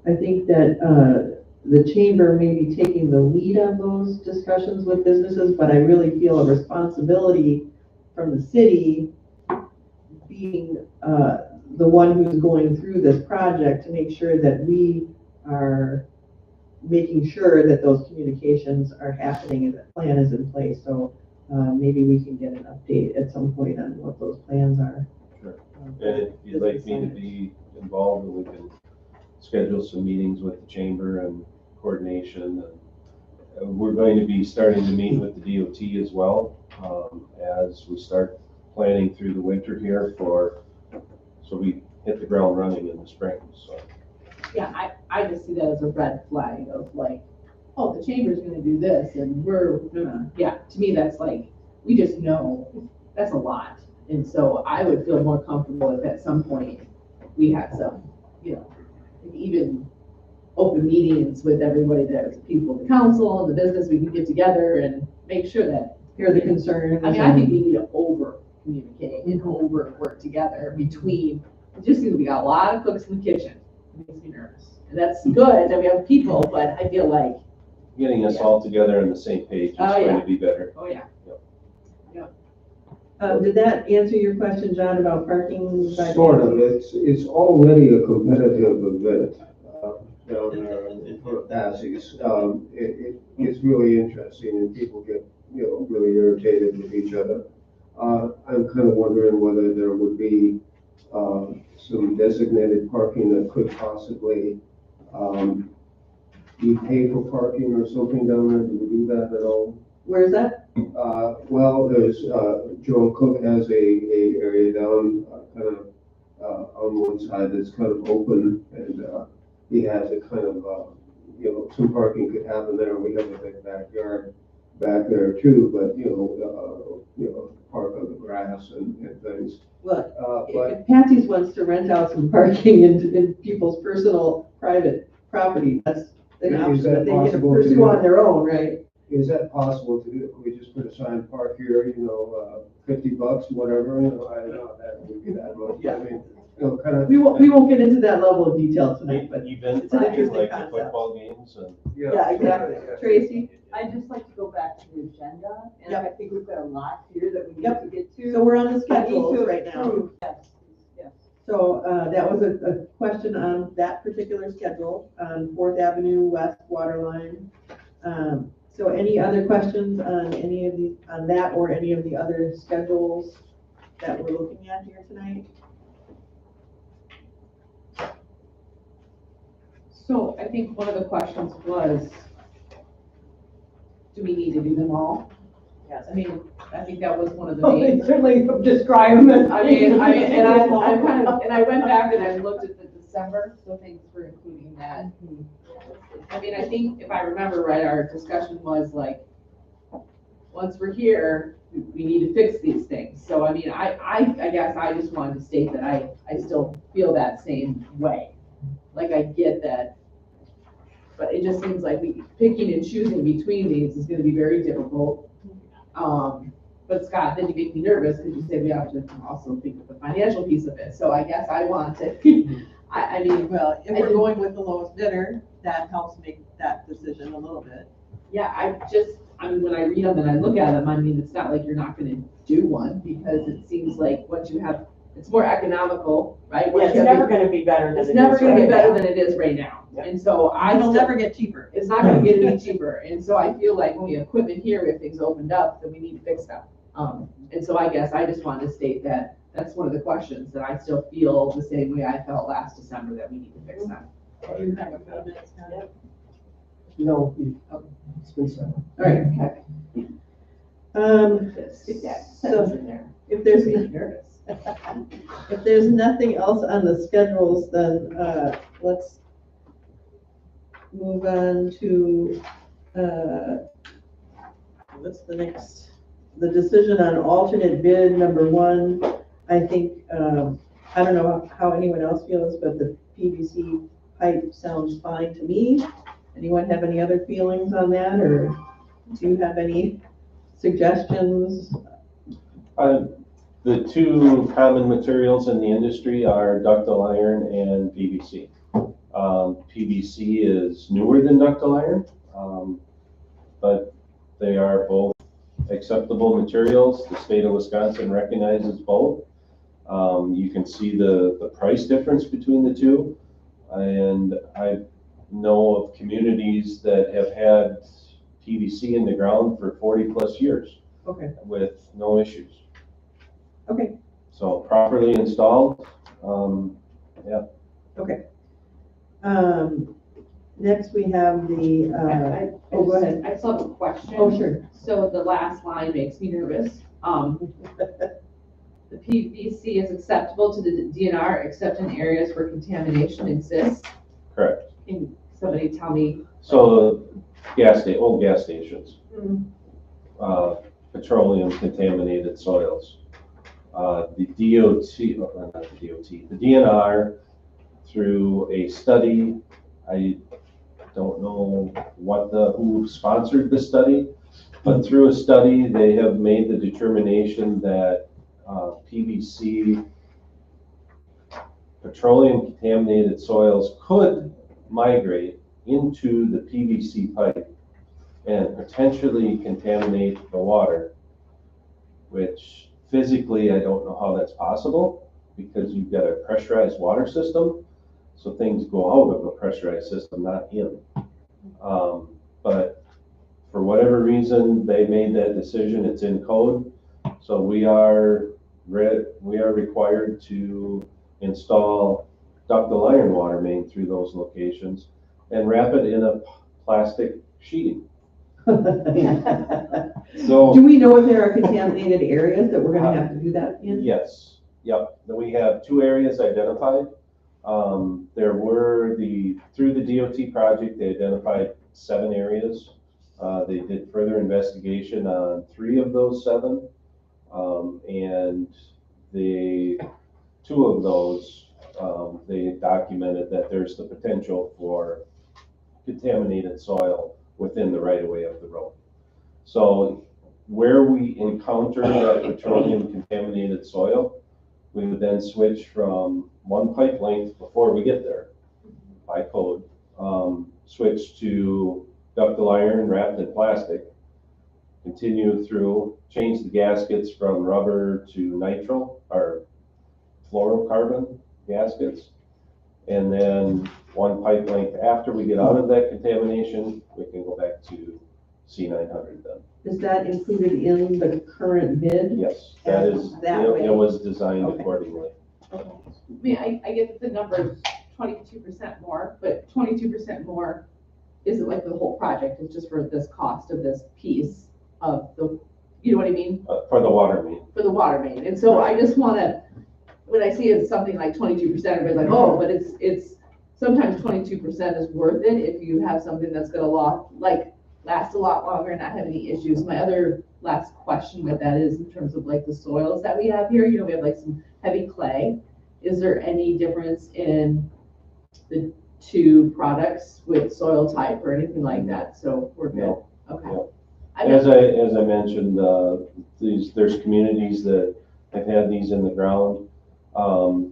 I think that the chamber may be taking the lead on those discussions with businesses, but I really feel a responsibility from the city being the one who's going through this project to make sure that we are making sure that those communications are happening and the plan is in place. So maybe we can get an update at some point on what those plans are. Sure. And if you'd like me to be involved, we can schedule some meetings with the chamber and coordination. And we're going to be starting to meet with the DOT as well as we start planning through the winter here so we hit the ground running in the spring, so. Yeah, I just see that as a red flag of like, oh, the chamber's gonna do this and we're gonna, yeah, to me, that's like, we just know, that's a lot. And so I would feel more comfortable if at some point we had some, you know, even open meetings with everybody that's people, the council and the business, we can get together and make sure that. Hear the concerns. I mean, I think we need to over communicate and over work together between, it just seems we got a lot of cooks in the kitchen. It makes me nervous. And that's good that we have people, but I feel like, Getting us all together on the same page is Oh, going yeah. to be better. oh yeah. Did that answer your question, John, about parking? by- Sort of, it's already a competitive event, down there in Passys. It's really interesting and people get, really irritated with each other. I'm kind of wondering whether there would be, some designated parking that could possibly, you pay for parking or something down there. Do we do that at all? Where's that? Well, there's, Joe Cook has a area down, kind of, on one side that's kind of open, and, he has a kind of, some parking could happen there. We have a big backyard back there too, but, park on the grass and things. Well, But if Patsy's wants to rent out some parking in people's personal, private property, that's an Is option that that they can possible to pursue do? on their own, right? is that possible to do? Could we just put a sign, park here, $50, whatever, I don't know, that would be that much. I mean, kind of. We won't get into that level of detail tonight, but Event it's an parking, interesting like the concept. football games and. Yeah, exactly. Tracy? I'd just like to go back to the agenda, and Yep. I think we've got a lot here that we need Yep. to get to. So we're on the I need schedules to right now. approve. Yes, yes. So that was a question on that particular schedule, on Fourth Avenue West Waterline. So any other questions on any of the, on that or any of the other schedules that we're looking at here tonight? So I think one of the questions was, do we need to do them all? Yes. I mean, I think that was one of the Well, main. they certainly describe them as. I mean, and I'm kind of, and I went back and I looked at the December, so thanks for including that. I mean, I think if I remember right, our discussion was like, once we're here, we need to fix these things. So I mean, I guess I just wanted to state that I still feel that same way. Like I get that, but it just seems like picking and choosing between these is gonna be very difficult. But Scott, then you make me nervous because you say we have to also think of the financial piece of it. So I guess I want to, I mean, Well, if we're going with the lowest bidder, that helps make that decision a little bit. yeah, I mean, when I read them and I look at them, I mean, it's not like you're not gonna do one because it seems like once you have, it's more economical, right? Yeah, Once it's you have never gonna be better than it is It's never gonna be right better now. than it is right now. And so It'll never get cheaper. It's not gonna get any cheaper. And so I feel like when we have equipment here, if things opened up, then we need to fix them. And so I guess I just wanted to state that that's one of the questions that I still feel the same way I felt last December, that we need to fix them. You have a comment, Scott? No, it's been said. All right. Just stick that So sentence in there. if there's, Makes me nervous. if there's nothing else on the schedules, then let's move on to, what's the next? The decision on alternate bid number 1. I think, I don't know how anyone else feels, but the PVC pipe sounds fine to me. Anyone have any other feelings on that, or do you have any suggestions? The two common materials in the industry are ductile iron and PVC. PVC is newer than ductile iron, but they are both acceptable materials. The state of Wisconsin recognizes both. You can see the price difference between the two. And I know of communities that have had PVC in the ground for 40+ years. Okay. With no issues. Okay. So properly installed, yeah. Okay. Next we have the, oh, go ahead. I still have a question. Oh, sure. So the last line makes me nervous. The PVC is acceptable to the DNR except in areas where contamination exists? Correct. Can somebody tell me? So old gas stations, petroleum contaminated soils. The DOT, or not the DOT, the DNR, through a study, I don't know who sponsored the study, but through a study, they have made the determination that PVC, petroleum contaminated soils, could migrate into the PVC pipe and potentially contaminate the water, which physically, I don't know how that's possible because you've got a pressurized water system. So things go out of a pressurized system, not in. But for whatever reason, they made that decision. It's in code. So we are required to install ductile iron water main through those locations and wrap it in a plastic sheeting. So do we know if there are contaminated areas that we're gonna have to do that in? yes, yep. Then we have 2 areas identified. There were through the DOT project, they identified 7 areas. They did further investigation on 3 of those 7. And the 2 of those, they documented that there's the potential for contaminated soil within the right of way of the road. So where we encounter that petroleum contaminated soil, we would then switch from one pipe length before we get there by code, switch to ductile iron wrapped in plastic, continue through, change the gaskets from rubber to nitrile or fluorocarbon gaskets. And then one pipe length after we get out of that contamination, we can go back to C900 then. Is that included in the current bid? Yes, that is, it was designed Okay. accordingly. I mean, I get the number 22% more, but 22% more isn't like the whole project, it's just for this cost of this piece of the, you know what I mean? For the water main. For the water main. And so I just wanna, when I see it's something like 22%, everybody's like, oh, but it's, sometimes 22% is worth it if you have something that's gonna last a lot longer and not have any issues. My other last question with that is in terms of like the soils that we have here, you know, we have like some heavy clay. Is there any difference in the 2 products with soil type or anything like that? So we're good. No. Okay. No. I As don't- I mentioned, there's communities that have had these in the ground.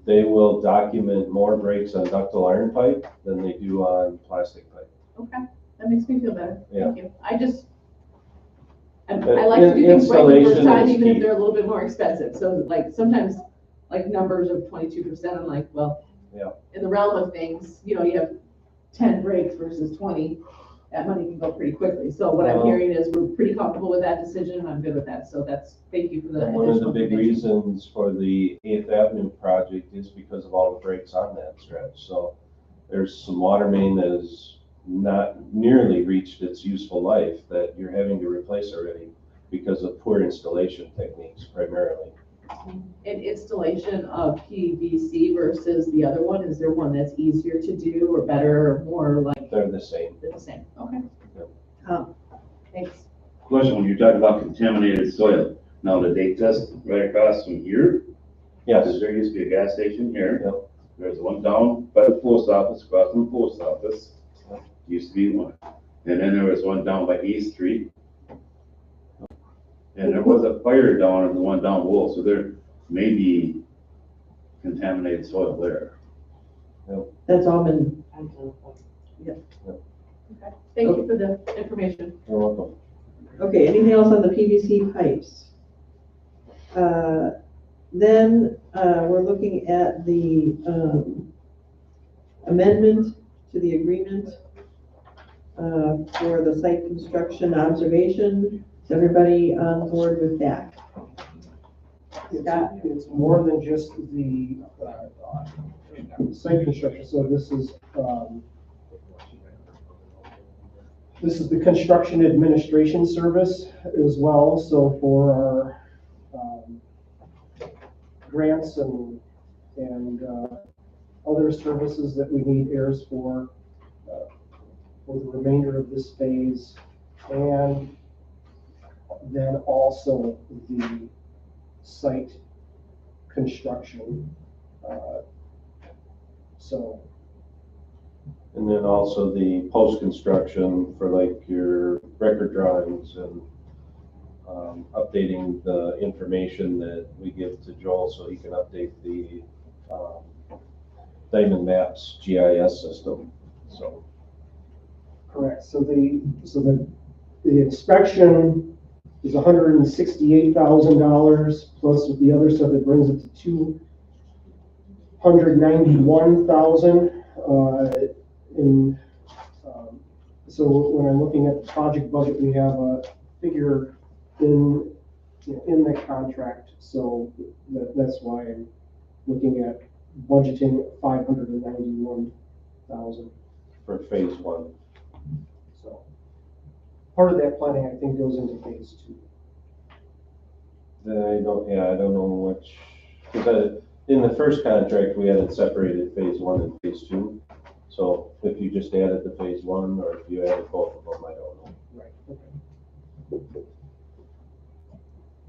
They will document more breaks on ductile iron pipe than they do on plastic pipe. Okay, that makes me feel better. Yeah. Thank you. I But like to do things right the first installation time, is even if key. they're a little bit more expensive. So like sometimes like numbers of 22%, I'm like, well, Yeah. in the realm of things, you know, you have 10 breaks versus 20, that money can go pretty quickly. So what I'm Well- hearing is we're pretty comfortable with that decision, and I'm good with that. So thank you for the And one of the additional big information. reasons for the 8th Avenue project is because of all the breaks on that stretch. So there's some water main that has not nearly reached its useful life that you're having to replace already because of poor installation techniques primarily. And installation of PVC versus the other one, is there one that's easier to do or better or more like, They're the same. they're the same? Okay. Thanks. Question, when you're talking about contaminated soil, now did they test right across from here? Yes. Because there used to be a gas station here. Yep. There's one down by the post office, across from the post office. Used to be one. And then there was one down by East Street. And there was a fire down in the one down below, so there may be contaminated soil there. That's all been, Okay. Thank you for the information. You're welcome. okay, anything else on the PVC pipes? Then, we're looking at the, amendment to the agreement, for the site construction observation. Is everybody on board with that? Scott? It's more than just the site construction, so this is the construction administration service as well, so for our grants and other services that we need heirs for the remainder of this phase. And then also the site construction. So, And then also the post-construction for like your record drawings and updating the information that we give to Joel so he can update the Diamond Maps GIS system, so. correct. So the inspection is $168,000 plus with the other stuff, it brings it to $291,000. So when I'm looking at the project budget, we have a figure in the contract. So that's why I'm looking at budgeting $591,000. For phase one. So part of that planning, I think, goes into phase two. I don't know which, because in the first contract, we had it separated phase one and phase two. So if you just added the phase one, or if you added both of them, I don't know. Right, okay.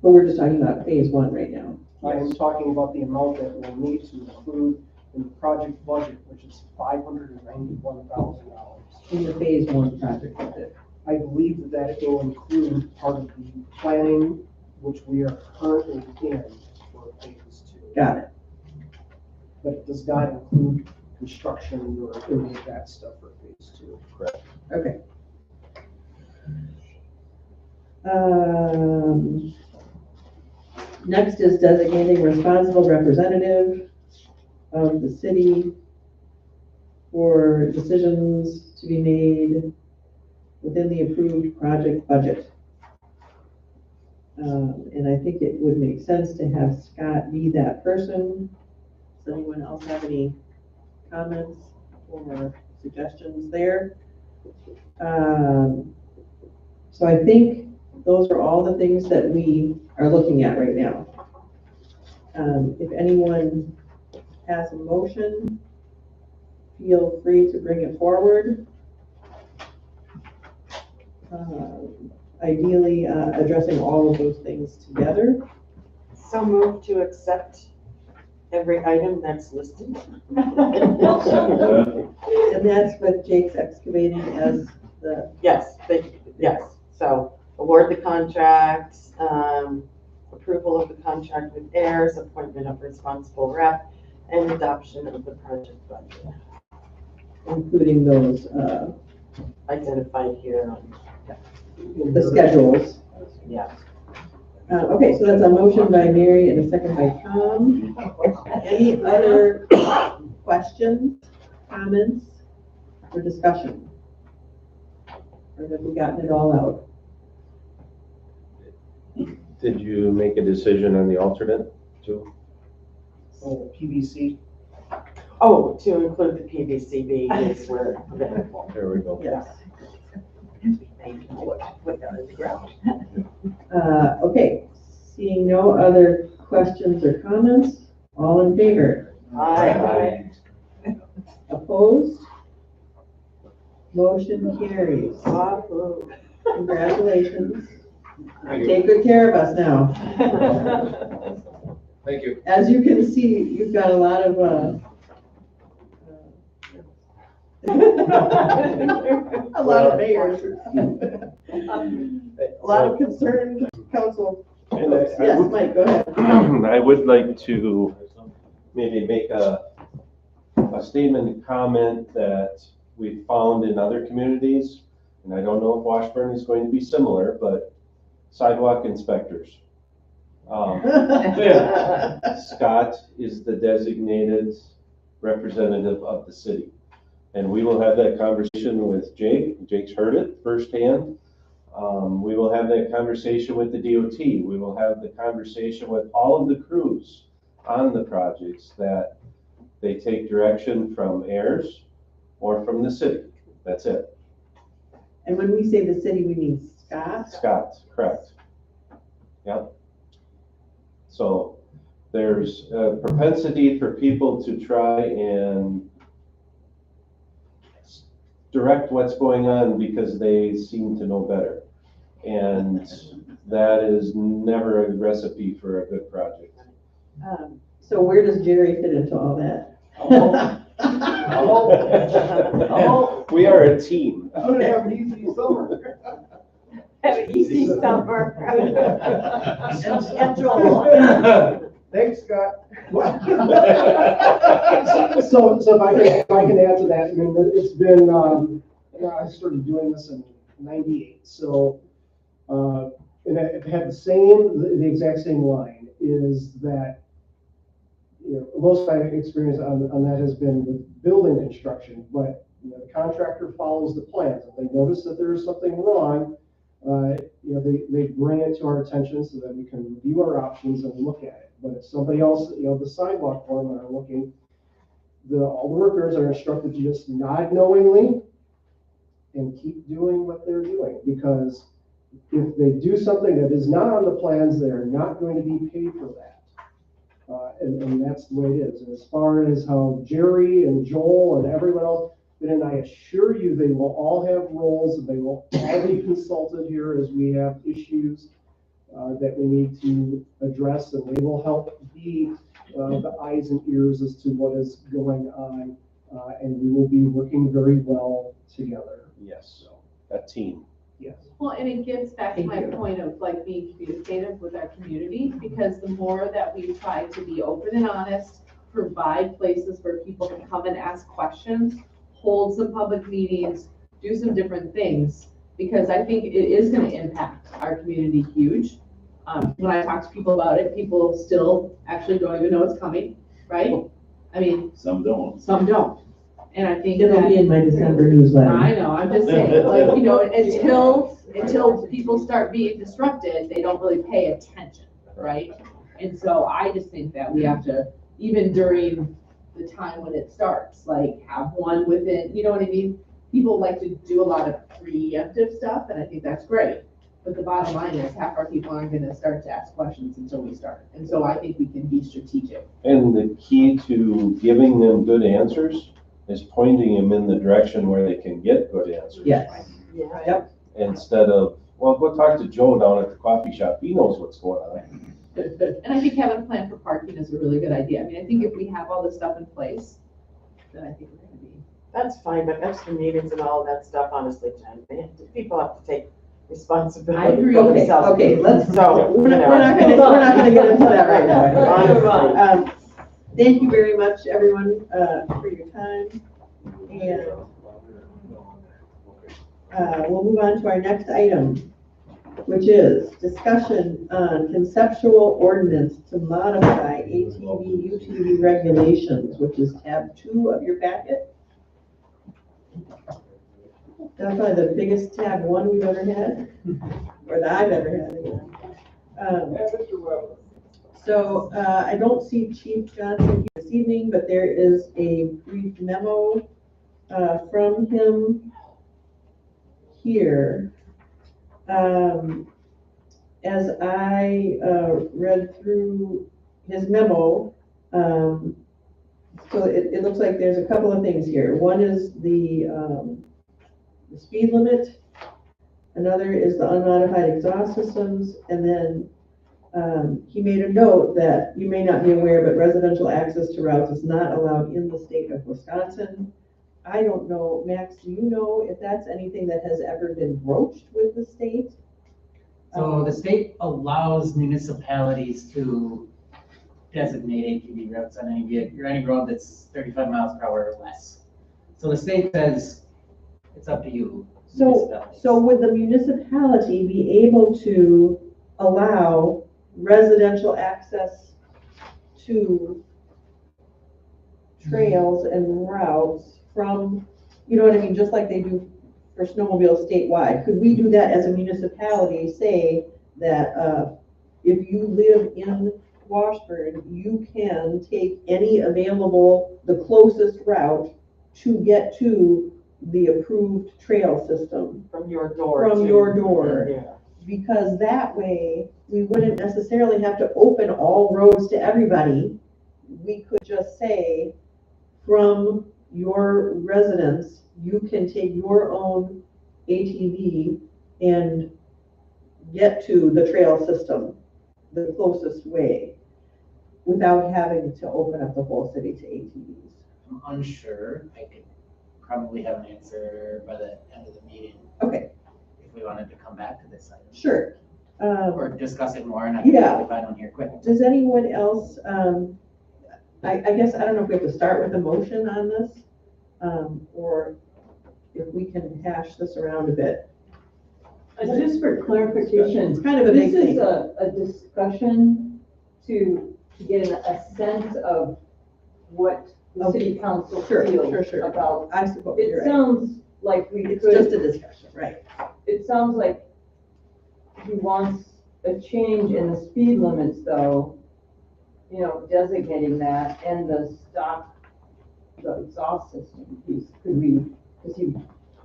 But we're just talking about phase one right now. I am talking about the amount that we'll need to include in the project budget, which is $591,000. In the phase one project budget. I believe that will include part of the planning, which we are currently in for phase two. Got it. But it does not include construction or any of that stuff for phase two. Correct. Okay. Next is designating responsible representative of the city for decisions to be made within the approved project budget. And I think it would make sense to have Scott be that person. Does anyone else have any comments or suggestions there? So I think those are all the things that we are looking at right now. If anyone has a motion, feel free to bring it forward. Ideally, addressing all of those things together. So move to accept every item that's listed. And that's with Jake's Excavating as the, Yes, yes. So award the contract, approval of the contract with heirs, appointment of responsible rep, and adoption of the project budget including those, identified here. the schedules. Yeah. Okay, so that's a motion by Mary and a second by Tom. Any other questions, comments, or discussion? Or have we gotten it all out? Did you make a decision on the alternate too? Oh, PVC. Oh, to include the PVCB is where available. There we go. Yes. Thank you. Okay, seeing no other questions or comments, all in favor? Aye. Opposed? Motion carries. Wahoo. Congratulations. Take good care of us now. Thank you. As you can see, you've got a lot of, a lot of mayors. A lot of concerned council. Yes, Mike, go ahead. I would like to maybe make a statement, comment that we found in other communities, and I don't know if Washburn is going to be similar, but sidewalk inspectors. Scott is the designated representative of the city. And we will have that conversation with Jake. Jake's heard it firsthand. We will have that conversation with the DOT. We will have the conversation with all of the crews on the projects that they take direction from heirs or from the city. That's it. And when we say the city, we mean Scott? Scott, correct. Yep. So there's a propensity for people to try and direct what's going on because they seem to know better. And that is never a recipe for a good project. So where does Jerry fit into all that? We are a team. I'm gonna have an easy summer. Have an easy summer. And Joel. Thanks, Scott. So if I can add to that, I mean, it's been, I started doing this in '98, so, and it had the exact same line, is that, most of my experience on that has been with building construction, but, the contractor follows the plans. If they notice that there is something wrong, they bring it to our attention so that we can review our options and look at it. But if somebody else, the sidewalk foremen are looking, all the workers are instructed to just nod knowingly and keep doing what they're doing, because if they do something that is not on the plans, they're not going to be paid for that. And that's the way it is. And as far as how Jerry and Joel and everyone else, then I assure you, they will all have roles and they will all be consulted here as we have issues that we need to address, and they will help be the eyes and ears as to what is going on, and we will be working very well together. Yes, a team. Yes. Well, and it gets back to my point of like being communicative with our community, because the more that we try to be open and honest, provide places where people can come and ask questions, hold some public meetings, do some different things, because I think it is going to impact our community huge. When I talk to people about it, people still actually don't even know it's coming, right? I mean, Some don't. some don't. And I think It'll be in my December newsletter. I know, I'm just saying, like, until people start being disrupted, they don't really pay attention, right? And so I just think that we have to, even during the time when it starts, like have one within, you know what I mean? People like to do a lot of preemptive stuff, and I think that's great. But the bottom line is half our people aren't gonna start to ask questions until we start. And so I think we can be strategic. And the key to giving them good answers is pointing them in the direction where they can get good answers. Yes. Yeah. Yep. Instead of, well, go talk to Joe down at the coffee shop. He knows what's going on. And I think having a plan for parking is a really good idea. I mean, I think if we have all this stuff in place, then I think we're gonna be. That's fine, but extra meetings and all that stuff, honestly, Jen, people have to take responsibility. I agree. for themselves. Okay, let's, So, we're not gonna get into that right now. Move on. Thank you very much, everyone, for your time. And we'll move on to our next item, which is discussion on conceptual ordinance to modify ATV, UTV regulations, which is tab 2 of your packet. Definitely the biggest tab 1 we've ever had, or that I've ever had anyway. So I don't see Chief Johnson here this evening, but there is a brief memo from him here. As I read through his memo, so it looks like there's a couple of things here. One is the speed limit. Another is the unmodified exhaust systems. And then he made a note that you may not be aware, but residential access to routes is not allowed in the state of Wisconsin. I don't know, Max, do you know if that's anything that has ever been broached with the state? So the state allows municipalities to designate ATV routes on any road that's 35 miles per hour or less. So the state says it's up to you. So would the municipality be able to allow residential access to trails and routes from, you know what I mean, just like they do for snowmobiles statewide? Could we do that as a municipality, say that if you live in Washburn, you can take any available, the closest route to get to the approved trail system From your door. from to- your door? Yeah. because that way we wouldn't necessarily have to open all roads to everybody. We could just say, from your residence, you can take your own ATV and get to the trail system the closest way without having to open up the whole city to ATVs. I'm unsure. I could probably have an answer by the end of the meeting. Okay. If we wanted to come back to this item. Sure. Or discuss it more, and I can Yeah. if I don't hear quick. Does anyone else, I guess, I don't know if we have to start with a motion on this, or if we can hash this around a bit. Just for clarification, It's kind of a big this is thing. a discussion to get a sense of what the city council Sure, feels sure. about. I suppose It you're right. sounds like we It's just could, a discussion, right? it sounds like he wants a change in the speed limits though, you know, designating that and the exhaust system piece. Could we, does he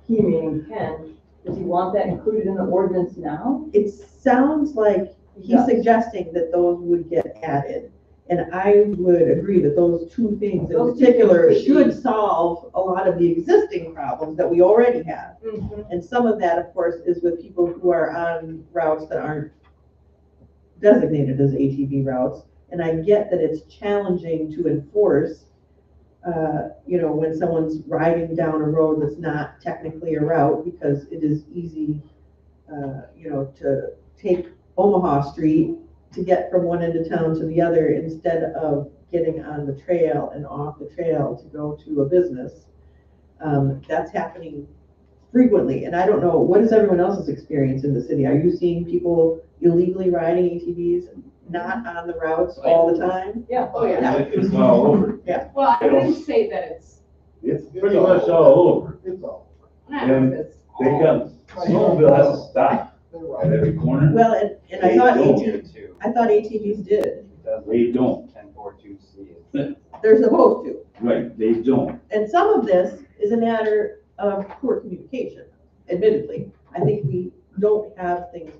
meaning Ken, does he want that included in the ordinance now? It sounds like he's Yeah. suggesting that those would get added. And I would agree that those two things in Those two particular things could be- should solve a lot of the existing problems that we already have. Mm-hmm. And some of that, of course, is with people who are on routes that aren't designated as ATV routes. And I get that it's challenging to enforce, when someone's riding down a road that's not technically a route, because it is easy, to take Omaha Street to get from one end of town to the other instead of getting on the trail and off the trail to go to a business. That's happening frequently, and I don't know, what is everyone else's experience in the city? Are you seeing people illegally riding ATVs, not on the routes all the time? Yeah. Oh, yeah. It's all over. Well, I wouldn't say that it's, It's pretty much all over. It's all. I don't know if it's They come, snowmobile has to stop at every corner. Well, and I They thought don't. ATVs did. They don't. They're supposed to. Right, they don't. And some of this is a matter of poor communication, admittedly. I think we don't have things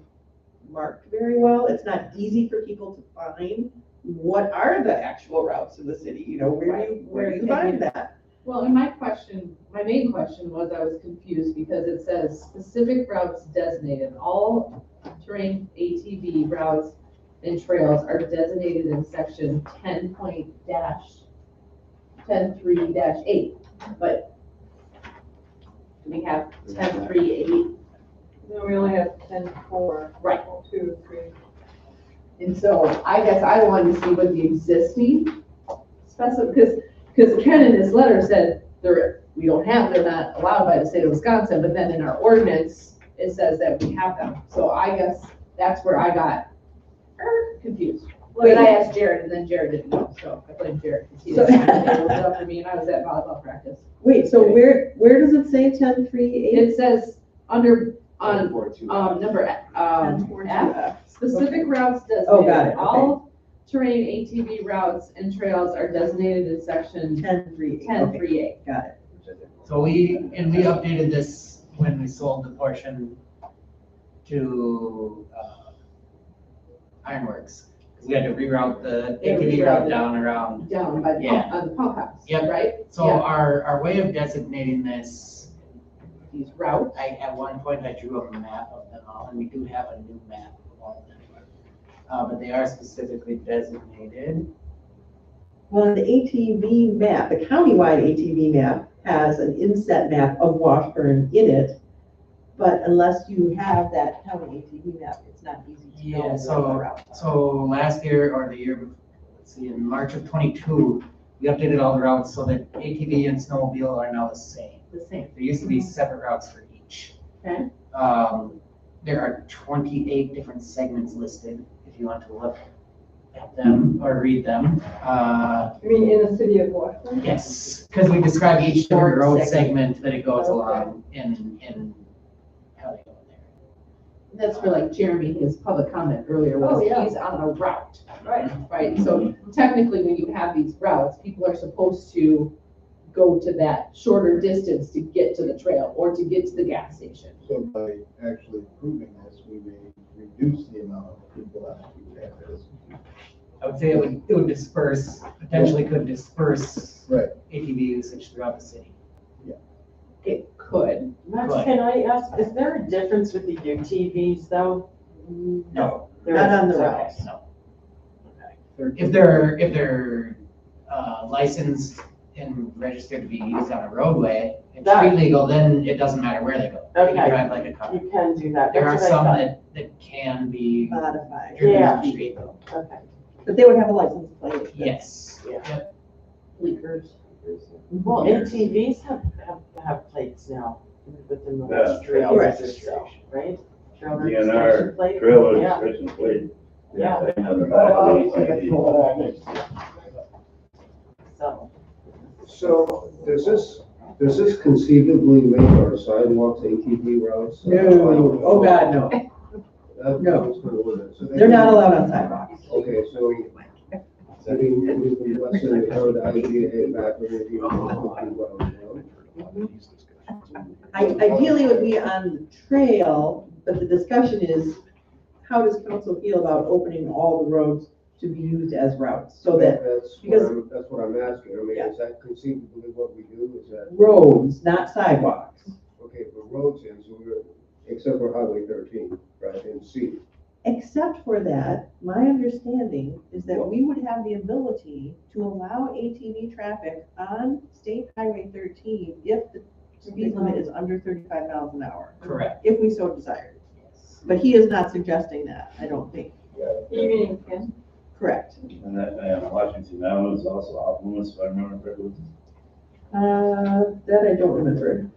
marked very well. It's not easy for people to find what are the actual routes in the city, where do you find that? well, and my main question was, I was confused because it says specific routes designated. All terrain ATV routes and trails are designated in section 10.-10.3-8. But do we have 10.3.8? No, we only have 10.4. Right. 2, 3. And so I guess I wanted to see what the existing because Ken in his letter said they're not allowed by the state of Wisconsin, but then in our ordinance, it says that we have them. So I guess that's where I got confused. But I asked Jared and then Jared didn't know, so I blamed Jared because he didn't look it up for me and I was at volleyball practice. Wait, so where does it say 10.3.8? It says number F, specific routes designated. Oh, got it, okay. All terrain ATV routes and trails are designated in section 10.3.8. 10.3.8. Got it. So we updated this when we sold the portion to Ironworks. Because we had to reroute the ATV route down around. Down by the Yeah. on the pump house, Yep. right? So Yeah. our way of designating this, These routes. at one point I drew a map of them all, and we do have a new map of all of them. But they are specifically designated. Well, the ATV map, the countywide ATV map has an inset map of Washburn in it. But unless you have that county ATV map, it's not easy to know. Yeah, where so- the routes are. So last year or the year, in March of 22, we updated all the routes so that ATV and snowmobile are now the same. There used to be separate routes for each. Okay. There are 28 different segments listed, if you want to look at them or read them. You mean in the city of Washburn? Yes, because we describe each different road Segment. segment that it goes along in how they go there. That's for like Jeremy, his public comment earlier Oh, was yeah. he's on a route, Right. right? So technically, when you have these routes, people are supposed to go to that shorter distance to get to the trail or to get to the gas station. So by actually approving this, we may reduce the amount of people that we have this. I would say it would disperse, potentially could disperse Right. ATV usage throughout the city. It could. Max, Right. can I ask, is there a difference with the UTVs though? No. There Not on the isn't. routes. No. If they're licensed and registered to be used on a roadway and street legal, then it doesn't matter where they go. They can Okay. drive like a car. You can do that. There are That's what I some thought. that can be Modified. driven Yeah. on the street though. Okay. But they would have a license plate. Yes. Yeah. Yep. Leakers. Well, ATVs have plates now within the Yeah. street Correct. registration, right? Trailer DNR, registration plate? trailer Yeah. registration plate. Yeah. They have the back of the ATV. So, So does this conceivably make our sidewalks ATV routes? No, oh God, no. That No. was gonna limit. So They're not allowed on sidewalks. Okay, so, I mean, we can lessen the code IGA back when we Ideally, it would be on the trail, but the discussion is, how does council feel about opening all the roads to be used as routes? So that That's what I'm asking. I mean, is that conceivably what we do? Is that, roads, not sidewalks, okay, for roads in, so we're, except for Highway 13, right, in C. except for that, my understanding is that we would have the ability to allow ATV traffic on State Highway 13 if the speed limit is under 35 miles an hour, Correct. if we so desired. But he is not suggesting that, I don't think. You mean, Ken? Correct. And that, Washington Avenue is also off limits, if I remember correctly. That I don't remember.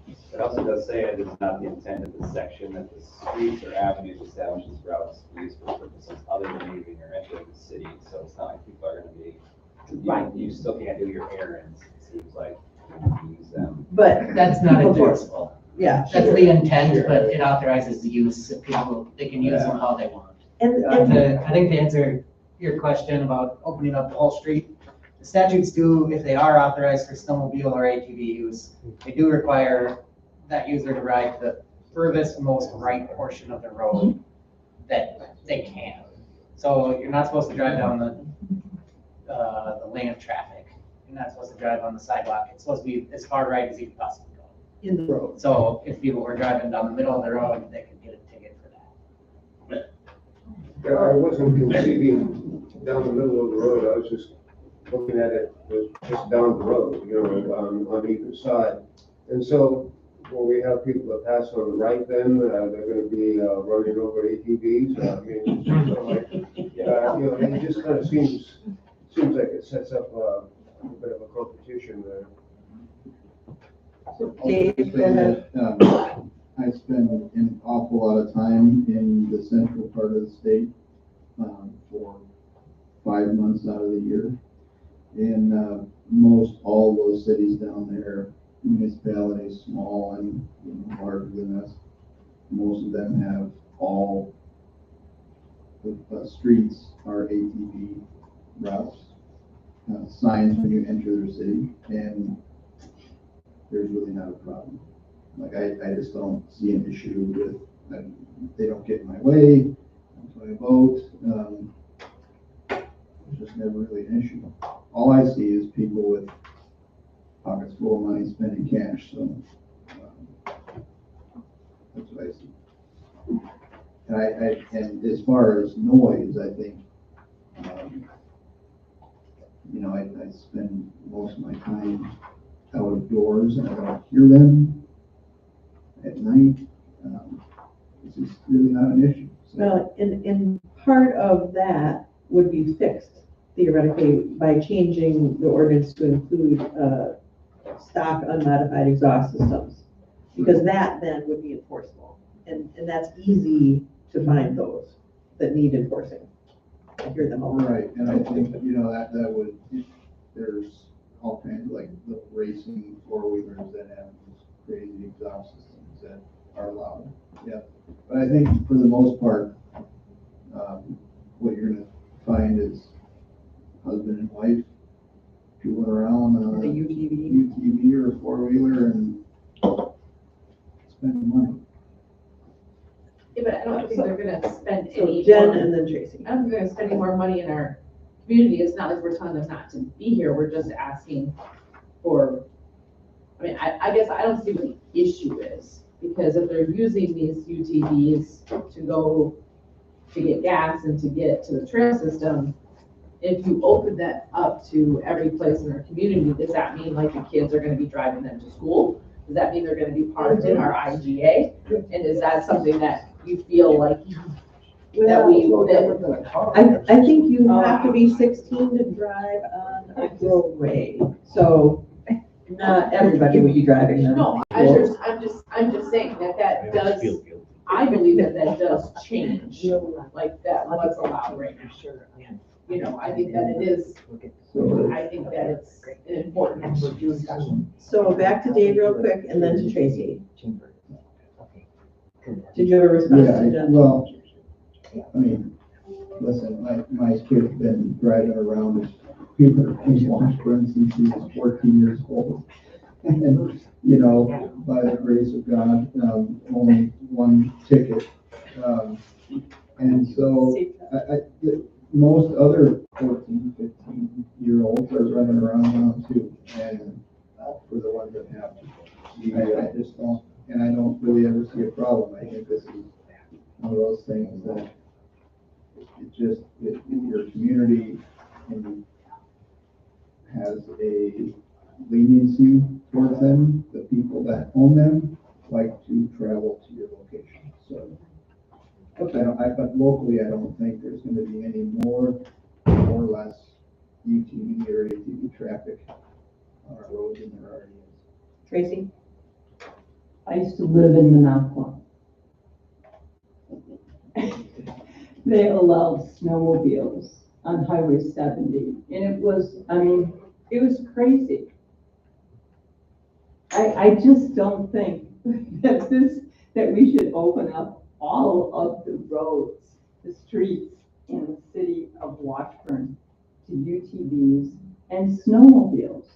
It also does say it is not the intent of the section that the streets or avenues established as routes used for purposes other than leaving or entering the city. So it's not like people are gonna be, you still can't do your errands, it seems like, you use them. But That's not enforceable. Yeah. That's the intent, but it authorizes the use of people, they can use them how they want. And, I think to answer your question about opening up the whole street, the statutes do, if they are authorized for snowmobile or ATV use, they do require that user to ride the furthest, most right portion of the road that they can. So you're not supposed to drive down the lane of traffic. You're not supposed to drive on the sidewalk. It's supposed to be as far right as you can possibly go. in the road. So if people were driving down the middle of the road, they could get a ticket for that. Yeah, I wasn't conceiving down the middle of the road, I was just looking at it as just down the road, you know, on either side. And so, will we have people that pass on the right then, they're gonna be running over ATVs? I mean, it's just sort of like, you know, it just kind of seems like it sets up a bit of a competition there. Dave, go ahead. I spend an awful lot of time in the central part of the state, for 5 months out of the year. And, most all those cities down there, municipalities, small and larger than us, most of them have all the streets are ATV routes, signs when you enter their city, and there's really not a problem. Like, I just don't see an issue with, they don't get in my way, so I vote. It's just never really an issue. All I see is people with pockets full of money spending cash, so that's what I see. And and as far as noise, I think, I spend most of my time outdoors and I don't hear them at night. It's just really not an issue. So, Well, and part of that would be fixed theoretically by changing the ordinance to include, stock unmodified exhaust systems. Because that then would be enforceable. And that's easy to find those that need enforcing. I hear them all. right, and I think, that would, there's all kinds of like the racing four-wheelers that have these crazy exhaust systems that are allowed, yeah. But I think for the most part, what you're gonna find is husband and wife tooling around on The a UTV. UTV or a four-wheeler and spending money. but I don't think they're gonna spend So any Jen more. and then Tracy. I don't think they're gonna spend any more money in our community. It's not like we're telling them not to be here. We're just asking for, I mean, I guess I don't see what the issue is. Because if they're using these UTVs to go to get gas and to get to the trail system, if you open that up to every place in our community, does that mean like the kids are gonna be driving them to school? Does that mean they're gonna be parked in our IGA? And is that something that you feel like that we, that, I think you have to be 16 to drive on a roadway, so not everybody will be driving them. no, I'm just saying that does, I believe that does change, like that what's allowed right now. You know, I think that it is, I think that it's an important discussion. So back to Dave real quick and then to Tracy. Did you have a response to Jen? Well, I mean, listen, my kid's been driving around with people in Washburn since he was 14 years old. And, you know, by the grace of God, only one ticket. And so most other 14, 15-year-olds are running around now too. And for the ones that have to. I just don't, and I don't really ever see a problem. I think this is one of those things that if your community has a leniency towards them, the people that own them like to travel to your location. So, but locally, I don't think there's going to be any more or less UTV or ATV traffic on our roads than there already is. Tracy? I used to live in Minocqua. They allowed snowmobiles on Highway 70, and it was, I mean, it was crazy. I just don't think that we should open up all of the roads, the streets in the city of Washburn to UTVs and snowmobiles.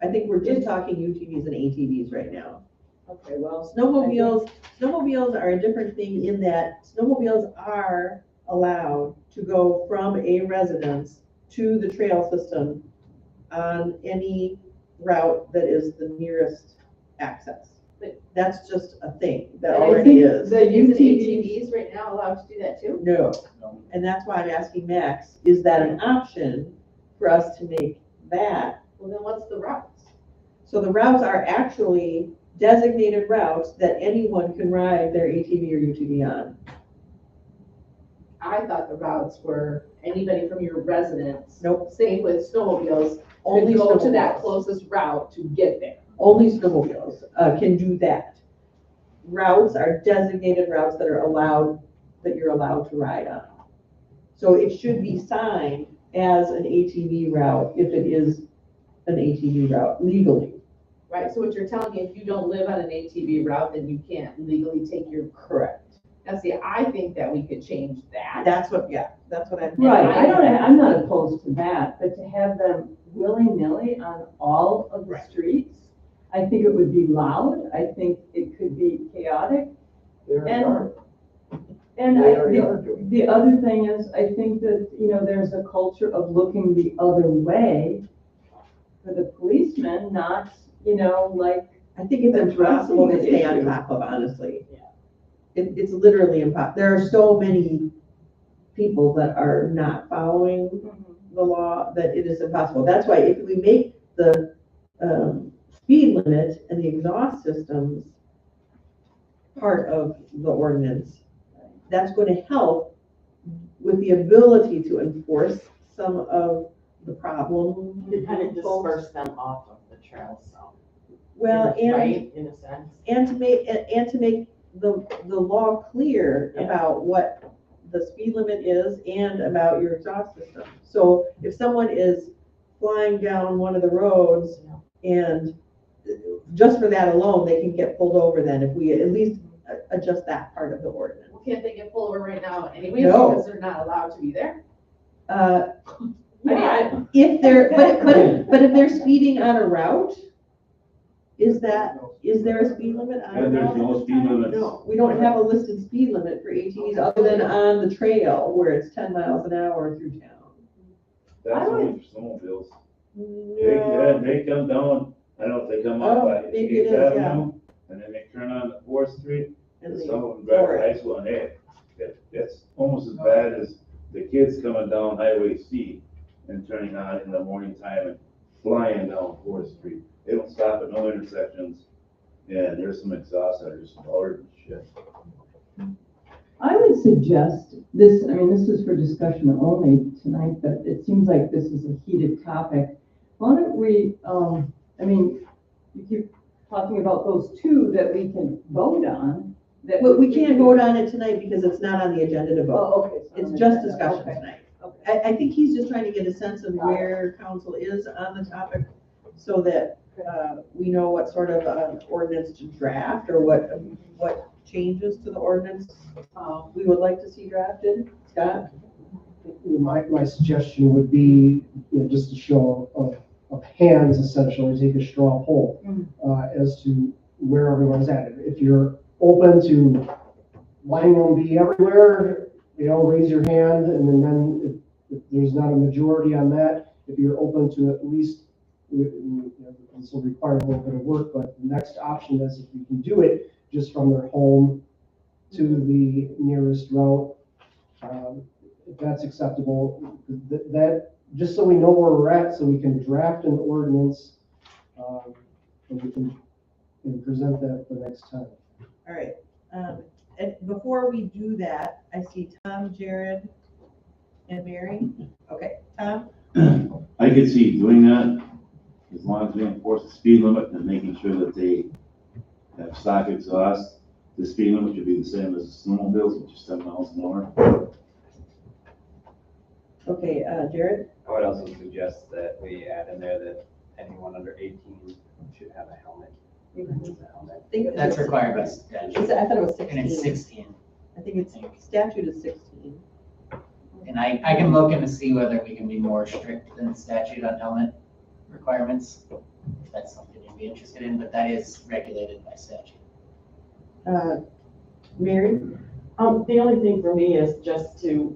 I think we're just talking UTVs and ATVs right now. Okay, well. Snowmobiles are a different thing in that snowmobiles are allowed to go from a residence to the trail system on any route that is the nearest access. That's just a thing that already is. The UTVs right now allowed to do that too? No, and that's why I'm asking Max, is that an option for us to make that? Well, then what's the routes? So the routes are actually designated routes that anyone can ride their ATV or UTV on. I thought the routes were anybody from your residence. Nope. Same with snowmobiles, Only could go to that snowmobiles. closest route to get there. Only snowmobiles can do that. Routes are designated routes that are allowed, that you're allowed to ride on. So it should be signed as an ATV route if it is an ATV route legally. Right, so what you're telling me, if you don't live on an ATV route, then you can't legally take your. Correct. Now, see, I think that we could change that. That's what I'm. Right, I'm not opposed to that, but to have them willy-nilly on all of the streets, I think it would be loud, I think it could be chaotic. And the other thing is, I think that, you know, there's a culture of looking the other way for the policemen, not, you know, like. I think it's impossible to stay on top of, honestly. Yeah. It's literally impossible. There are so many people that are not following the law that it is impossible. That's why if we make the speed limit and the exhaust systems part of the ordinance, that's going to help with the ability to enforce some of the problem. To kind of disperse them off of the trail, so. Well, Right, in a sense. and to make the law clear about what the speed limit is and about your exhaust system. So if someone is flying down one of the roads and just for that alone, they can get pulled over then if we at least adjust that part of the ordinance. Can't they get pulled over right now anyways, No. because they're not allowed to be there? If they're, but if they're speeding on a route, is there a speed limit on? And there's no speed limits. No, we don't have a listed speed limit for ATVs other than on the trail where it's 10 miles an hour through town. That's only for snowmobiles. They come down, I don't know if they come up Oh, by maybe it Eighth is, yeah. Avenue, and then they turn on the Fourth Street, And and they some of them drive floor to it. high school, and it's almost as bad as the kids coming down Highway C and turning on in the morning time and flying down Fourth Street. They don't stop at no intersections, and there's some exhausts that are just loud and shit. I would suggest this, I mean, this is for discussion only tonight, but it seems like this is a heated topic. Why don't we, I mean, you keep talking about those two that we can vote on. That But we can't vote on it tonight because it's not on the agenda to vote. Oh, okay. It's just discussion Okay. tonight. Okay. I think he's just trying to get a sense of where council is on the topic so that we know what sort of ordinance to draft or what changes to the ordinance we would like to see drafted. Scott? My suggestion would be, just to show of hands essentially, take a straw poll as to where everyone's at. If you're open to letting them be everywhere, raise your hand, and then if there's not a majority on that, if you're open to at least, this will require a little bit of work, but the next option is if we can do it just from their home to the nearest route, if that's acceptable, that, just so we know where we're at, so we can draft an ordinance, and we can present that the next time. All right. And before we do that, I see Tom, Jared, and Mary. Okay, Tom? I could see doing that, as long as we enforce the speed limit and making sure that they have stock exhaust. The speed limit should be the same as the snowmobiles, which is 10 miles an hour. Okay, Jared? I would also suggest that we add in there that anyone under 18 should have a helmet. I think That's required by statute. I thought it was 16. And it's 16. I think it's, statute is 16. And I can look in to see whether we can be more strict than statute on helmet requirements. If that's something you'd be interested in, but that is regulated by statute. Mary? The only thing for me is just to,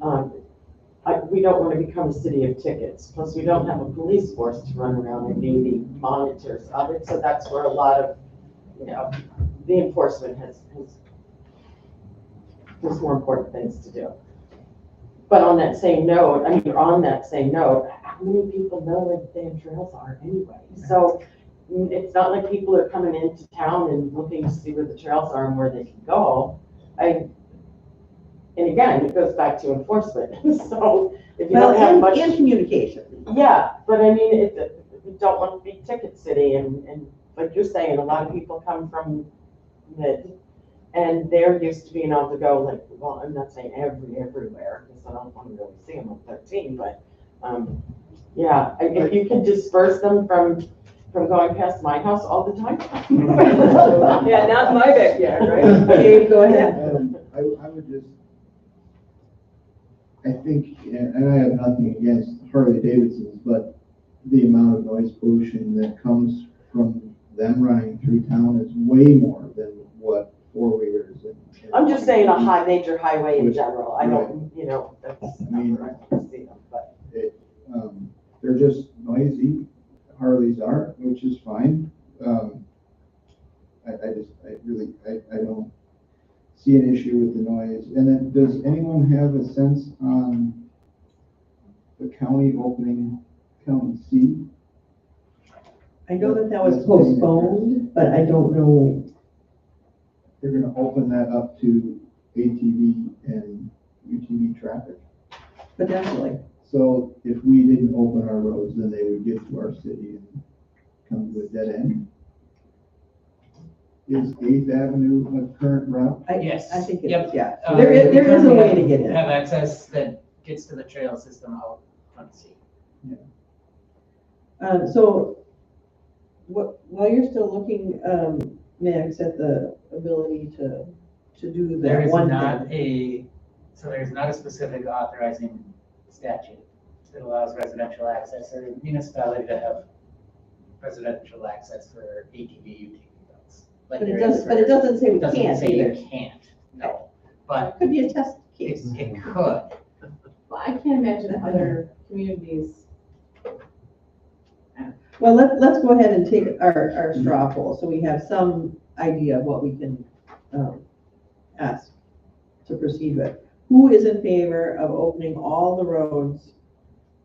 we don't want to become a city of tickets. Plus, we don't have a police force to run around and be the monitors of it. So that's where a lot of, the enforcement there's more important things to do. But on that same note, how many people know where the damn trails are anyway? So it's not like people are coming into town and looking to see where the trails are and where they can go. And again, it goes back to enforcement. So if you don't have much. And communication. Yeah, but I mean, we don't want to be ticket city and like you're saying, a lot of people come from mid and they're used to being able to go like, well, I'm not saying everywhere because I don't want to really see them on 13, but yeah, if you could disperse them from going past my house all the time. Yeah, not in my backyard, right? Okay, go ahead. I would just, I think, and I have nothing against Harley Davidsons, but the amount of noise pollution that comes from them running through town is way more than what four-wheelers and. I'm just saying a major highway in general. I don't, that's I mean, not where I want to see them, but. They're just noisy. Harleys are, which is fine. I don't see an issue with the noise. And then, does anyone have a sense on the county opening County C? I know that was postponed, but I don't know. They're gonna open that up to ATV and UTV traffic. Potentially. So if we didn't open our roads, then they would get to our city and come to a dead end. Is 8th Avenue a current route? Yes. I think it Yep. is, yeah. Uh, There is a currently way to get in. Have access that gets to the trail system out on sea. So while you're still looking, Max, at the ability to do There that is one not thing. there's not a specific authorizing statute that allows residential access or municipality to have residential access for ATV, UTV routes. Like But it there is doesn't, but it doesn't say we It doesn't can't say either. you can't, no, but Could be a test it, case. it could. Well, I can't imagine other communities. Well, let's go ahead and take our straw poll, so we have some idea of what we can, ask to proceed with. Who is in favor of opening all the roads,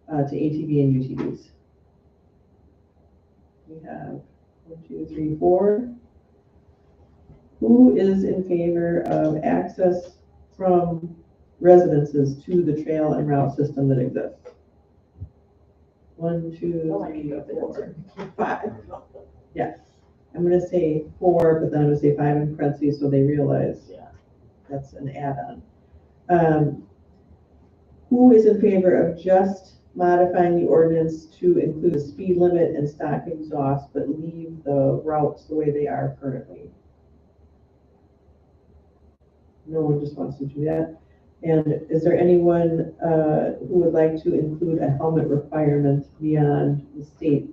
to ATV and UTVs? We have 1, 2, 3, 4. Who is in favor of access from residences to the trail and route system that exists? 1, 2, 3, 4, 5. Yes, I'm gonna say 4, but then I'm gonna say 5 in parentheses, so they realize, yeah, that's an add-on. Who is in favor of just modifying the ordinance to include a speed limit and stock exhaust, but leave the routes the way they are currently? No one just wants to do that. And is there anyone who would like to include a helmet requirement beyond the state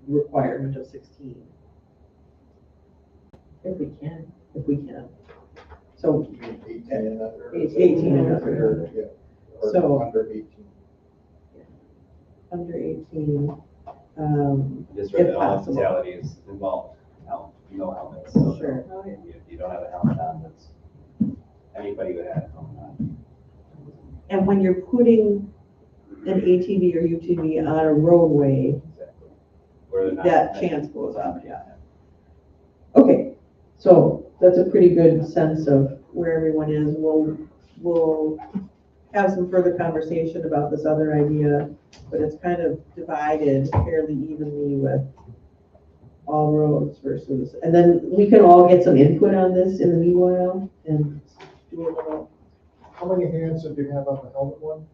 requirement of 16? If we can. If we can. So 18 and under. 18 and under. Yeah. Or So- under 18. Under 18, Just for if the possible. fatalities involved, no helmets. So Sure. If you don't have a helmet on, that's, anybody would have a helmet on. And when you're putting an ATV or UTV on a roadway, Exactly. Where they're not- that chance goes up, yeah. Okay, so that's a pretty good sense of where everyone is. We'll have some further conversation about this other idea, but it's kind of divided fairly evenly with all roads versus, and then we can all get some input on this in the meanwhile and do a little, How many hands did you have on the helmet one?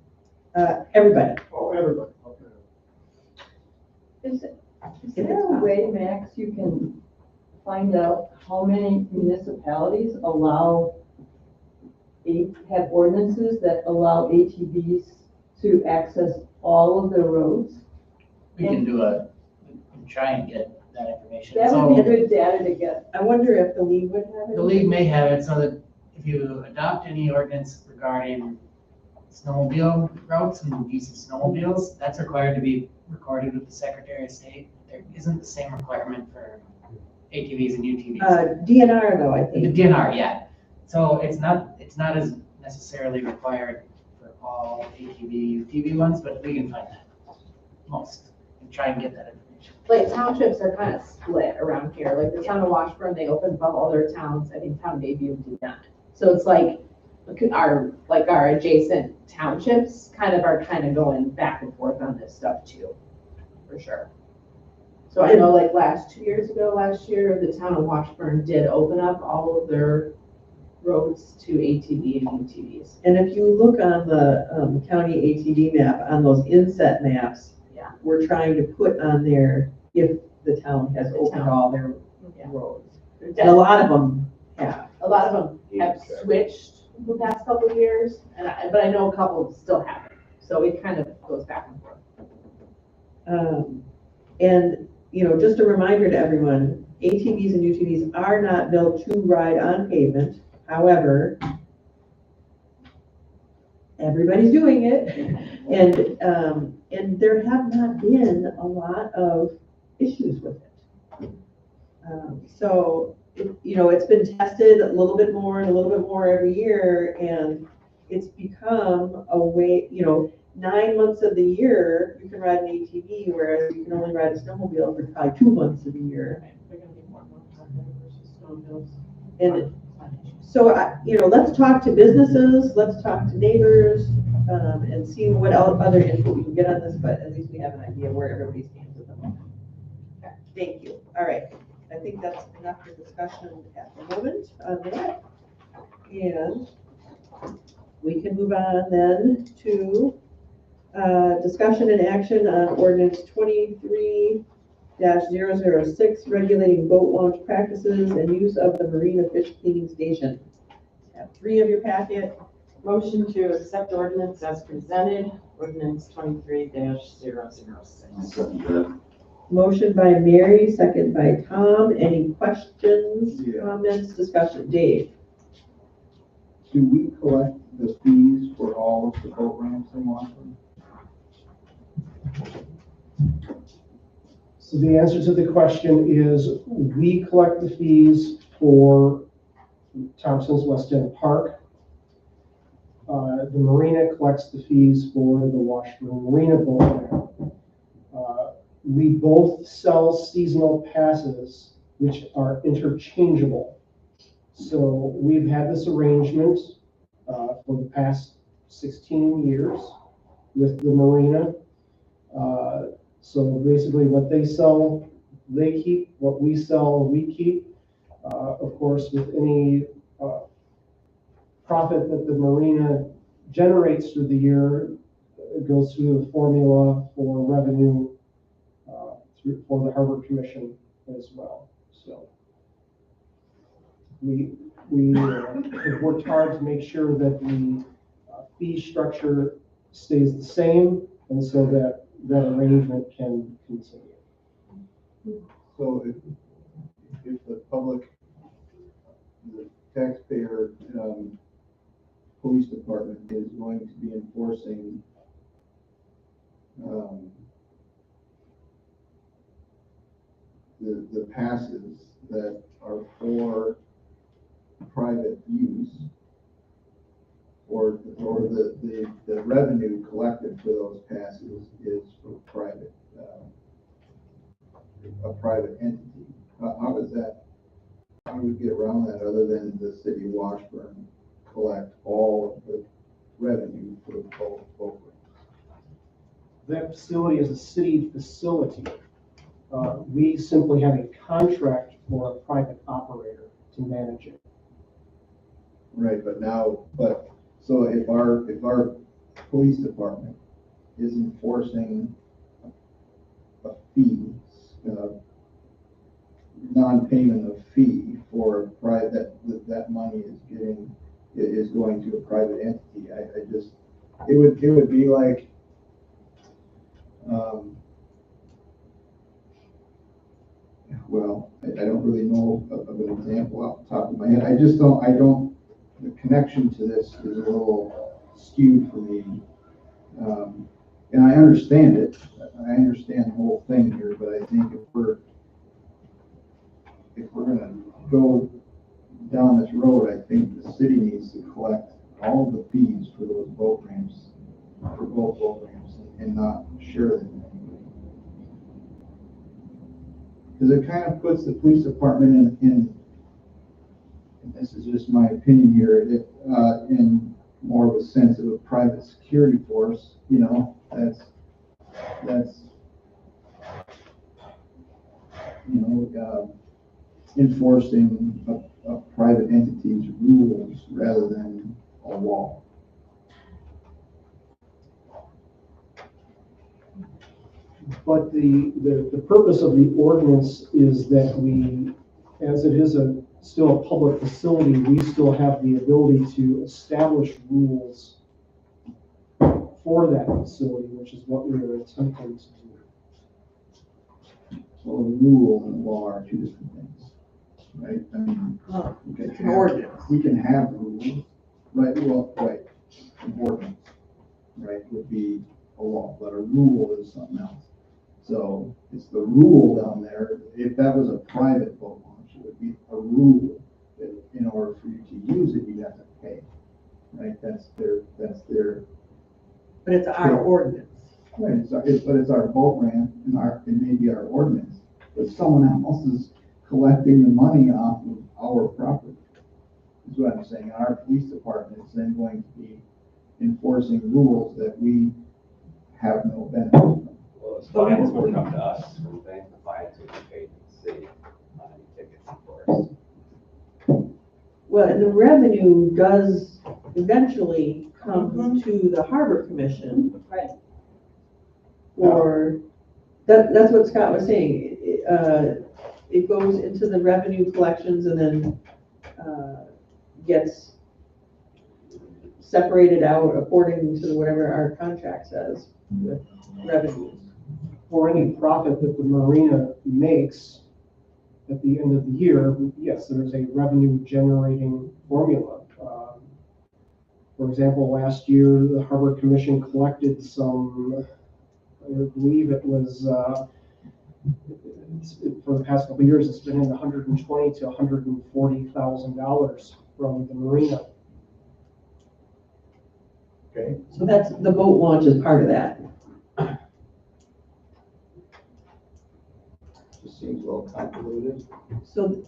everybody. Oh, everybody, okay. Is there a way, Max, you can find out how many municipalities have ordinances that allow ATVs to access all of their roads? We can we can try and get that information. That So- would be good data to get. I wonder if the league would have it. The league may have it so that if you adopt any ordinance regarding snowmobile routes and use of snowmobiles, that's required to be recorded with the Secretary of State. There isn't the same requirement for ATVs and UTVs. DNR though, I The think. DNR, yeah. So it's not as necessarily required for all ATV, UTV ones, but we can find that most and try and get that information. Like townships are kind of split around here, like the town of Washburn, they opened up all their towns, I think town of Bayview did not. So it's like our adjacent townships are going back and forth on this stuff too, for sure. So I know like 2 years ago, last year, the town of Washburn did open up all of their roads to ATV and UTVs. And if you look on the county ATV map, on those inset maps, Yeah. we're trying to put on there if the town has The opened town. all their Yeah. roads. And a lot of them have. A lot of them have switched the past couple of years, but I know a couple still haven't. So it kind of goes back and forth. And, just a reminder to everyone, ATVs and UTVs are not built to ride on pavement. However, everybody's doing it. And there have not been a lot of issues with it. So, it's been tested a little bit more and a little bit more every year, and it's become a way, 9 months of the year, you can ride an ATV, whereas you can only ride a snowmobile for probably 2 months of the year. They're gonna be more versus snowmobiles. And so, let's talk to businesses, let's talk to neighbors, and see what other input we can get on this, but at least we have an idea where everybody stands at the moment. Okay, thank you. All right. I think that's enough for discussion at the moment on that. And we can move on then to discussion and action on ordinance 23-006, regulating boat launch practices and use of the marina fish cleaning station. Have 3 of your packet. Motion to accept ordinance as presented, ordinance 23-006. Motion by Mary, second by Tom. Any questions, Yeah. comments, discussion? Dave? Do we collect the fees for all of the boat ramps in Washburn? So the answer to the question is, we collect the fees for Thompson's West End Park. The marina collects the fees for the Washburn Marina boat ramp. We both sell seasonal passes, which are interchangeable. So we've had this arrangement for the past 16 years with the marina. So basically what they sell, they keep. What we sell, we keep. Of course, with any profit that the marina generates through the year, it goes through the formula for revenue for the Harbor Commission as well. So we have worked hard to make sure that the fee structure stays the same, and so that arrangement can continue. So if the public, the taxpayer, police department is going to be enforcing the passes that are for private use, or the revenue collected for those passes is for private, a private entity. How do we get around that other than the city of Washburn collect all of the revenue for both ramps? That facility is a city facility. We simply have a contract for a private operator to manage it. Right, so if our police department is enforcing a fee, non-payment of fee for a private, that money is going to a private entity, it would be like, well, I don't really know of an example off the top of my head. The connection to this is a little skewed for me. And I understand it. I understand the whole thing here, but I think if we're gonna go down this road, I think the city needs to collect all of the fees for those boat ramps, for both boat ramps, and not share them with anybody. Because it kind of puts the police department in, and this is just my opinion here, in more of a sense of a private security force, that's enforcing a private entity's rules rather than a law. But the purpose of the ordinance is that we, as it is still a public facility, we still have the ability to establish rules for that facility, which is what we are attempting to do. Well, a rule and a law are two different things, right? I mean, It's an ordinance. we can have rules, right? Well, right, an ordinance, right, would be a law, but a rule is something else. So it's the rule down there. If that was a private boat launch, it would be a rule that in order for you to use it, you have to pay, right? That's their. But it's our ordinance. Right, but it's our boat ramp and it may be our ordinance, but someone else is collecting the money off of our property. Is what I'm saying. Our police department is then going to be enforcing rules that we have no benefit from. Well, those fines will come to us, wouldn't they? The fines would be paid to the city on any tickets, of course. Well, and the revenue does eventually come to the Harbor Commission. Right. Or, that's what Scott was saying. It goes into the revenue collections and then gets separated out according to whatever our contract says with revenues. for any profit that the marina makes at the end of the year, yes, there's a revenue generating formula. For example, last year, the Harbor Commission collected some, I believe it was, for the past couple of years, it's been in $120,000 to $140,000 from the marina. Okay. So that's, the boat launch is part of that. Just seems a little convoluted. So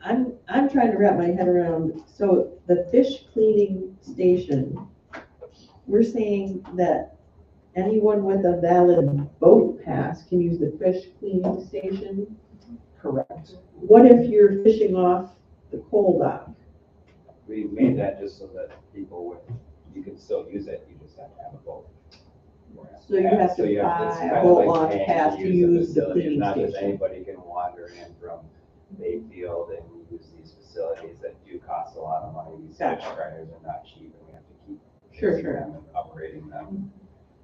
I'm trying to wrap my head around, so the fish cleaning station, we're saying that anyone with a valid boat pass can use the fish cleaning station? Correct. What if you're fishing off the coal dock? We made that just so that people would, you can still use it, you just have to have a boat. So you have to it's buy kind a of boat like launch paying pass to use the facility. cleaning Not just station. anybody can wander in from Bayfield and use these facilities that do cost a lot of money. These fish Gotcha. fryers are not cheap and we have to keep Sure, fixing sure. them and upgrading them.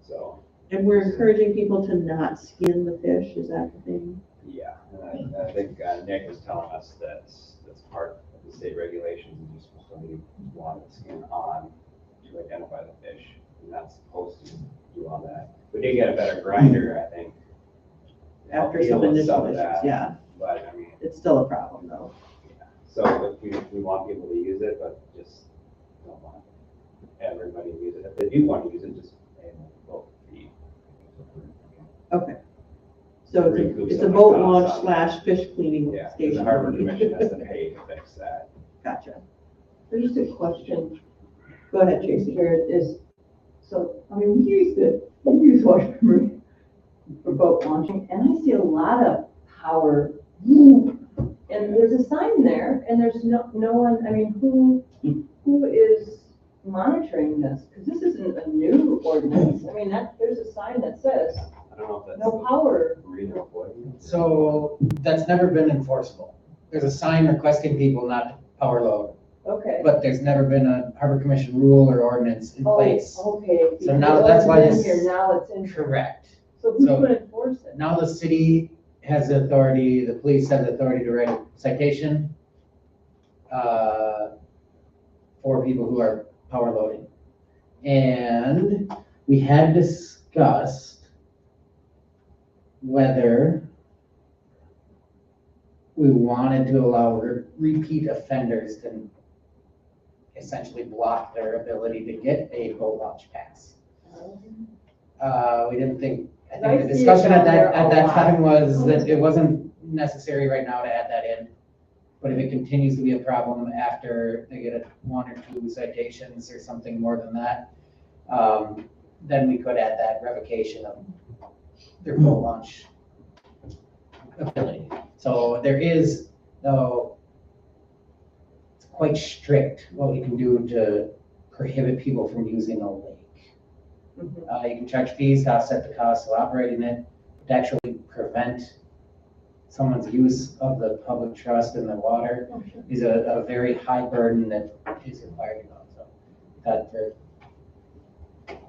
So, And we're encouraging people to not skin the fish, is that the thing? yeah, and I think Nick was telling us that's part of the state regulations. You're supposed to leave water skin on to identify the fish. You're not supposed to do all that. We did get a better grinder, I think. to help After some deal with initial of issues, that, yeah. But I mean, It's still a problem though. yeah. So if we want people to use it, but just don't want everybody to use it. If they do want to use it, just pay them both fee. Okay. So Recoup it's a some of the boat costs launch on- slash fish cleaning Yeah, 'cause station. the Harbor Commission has to pay to fix that. Gotcha. There's a question Go ahead, Tracy. here is, so, I mean, we use Washburn for boat launching, and I see a lot of power. And there's a sign there, and there's no one, I mean, who is monitoring this? Because this isn't a new ordinance. I mean, there's a sign that says, I don't know if that's. no power. Marina employee. So that's never been enforceable. There's a sign requesting people not to power load, Okay. but there's never been a Harbor Commission rule or ordinance in place. Okay. So now that's why It's this- in here, now it's in. Correct. So who's So- going to enforce it? Now the city has the authority, the police have the authority to write a citation for people who are power loading. And we had discussed whether we wanted to allow repeat offenders to essentially block their ability to get a boat launch pass. We didn't think, I I think the see it discussion at down there that a lot. time was that it wasn't necessary right now to add that in. But if it continues to be a problem after they get one or two citations or something more than that, then we could add that revocation of their boat launch ability. So there is, though, it's quite strict what we can do to prohibit people from using a lake. You can charge fees to offset the cost of operating it, to actually prevent someone's use of the public trust in the water is a very high burden that is required to go. So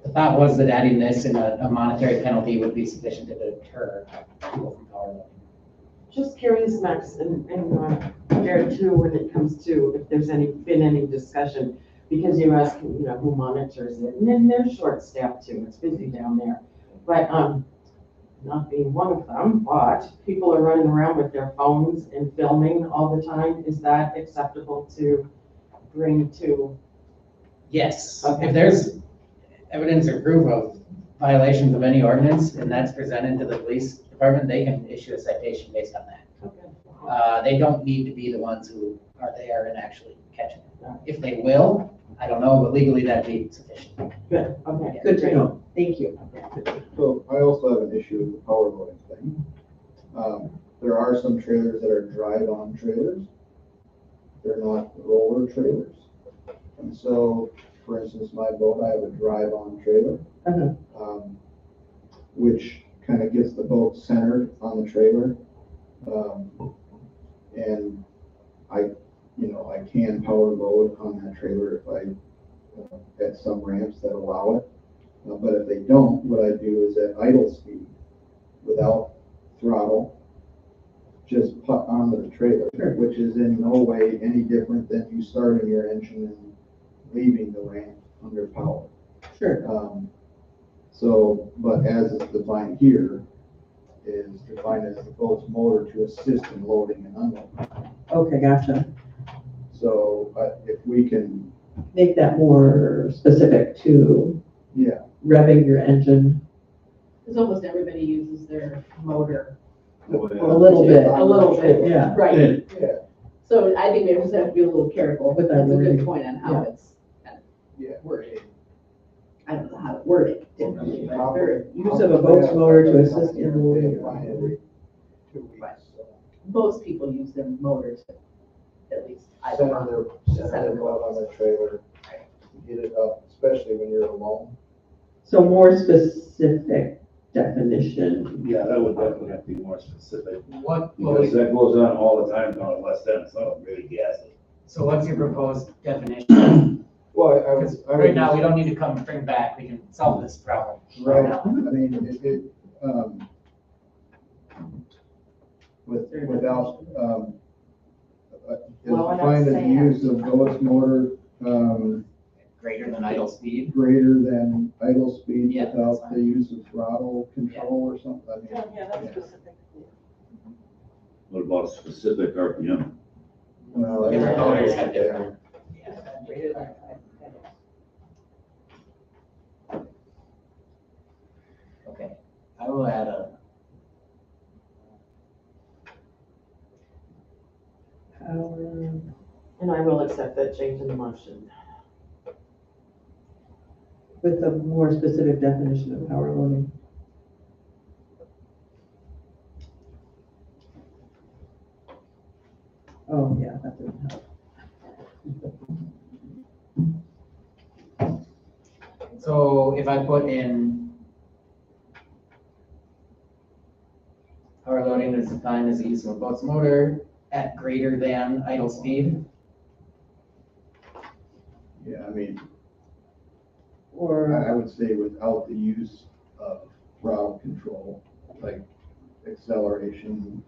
the thought was that adding this in a monetary penalty would be sufficient to deter people from power loading. Just curious, Max, and Jared too, when it comes to if there's been any discussion, because you're asking, who monitors it, and then they're short-staffed too, it's busy down there. But, not being one of them, but people are running around with their phones and filming all the time. Is that acceptable to bring to? Yes, Okay. if there's evidence or proof of violations of any ordinance and that's presented to the police department, they can issue a citation based on that. Okay. They don't need to be the ones who are there and actually catching it. If they will, I don't know, but legally that'd be sufficient. Good, okay. Good to know. Thank you. So I also have an issue with the power loading thing. There are some trailers that are drive-on trailers. They're not roller trailers. And so, for instance, my boat, I have a drive-on trailer, which kind of gets the boat centered on the trailer. And I can power load on that trailer if I, at some ramps that allow it. But if they don't, what I do is at idle speed without throttle, just put onto the trailer, which is in no way any different than you starting your engine and leaving the ramp under power. Sure. So, but as it's defined here, is defined as the boat's motor to assist in loading and unloading. Okay, gotcha. So, if we can, Make that more specific to yeah, revving your engine Because almost everybody uses their motor. a little bit. A little bit, Yeah. right. yeah, So I think we just have to be a little careful. With that That's a wording. good point on how it's yeah. worded. I don't know how to word it differently, but very, Use of a boat's motor to assist in loading. Every 2 weeks. So. most people use their motor to, at least. I Center don't their boat on the trailer, get it up, especially when you're alone. So more specific definition. Yeah, that would definitely have to be more specific, What, because that goes on all the time down in West End, it's not really gassy. so what's your proposed definition? Well, Because right now, we don't need to come bring back, we can solve this problem Right, right I now. mean, without, Well, we're not defined as the saying- use of boat's motor, Greater than idle speed? greater than idle speed Yeah, that's without fine. the use of throttle control or something, I mean. that's specific. What about specific RPM? Well, Different motors have yeah. different. Okay, I will add a, Power, And I will accept that change in the motion. with a more specific definition of power loading. Oh, yeah, that didn't help. so if I put in power loading is defined as the use of a boat's motor at greater than idle speed. Yeah, I mean, Or, I would say without the use of throttle control, like acceleration,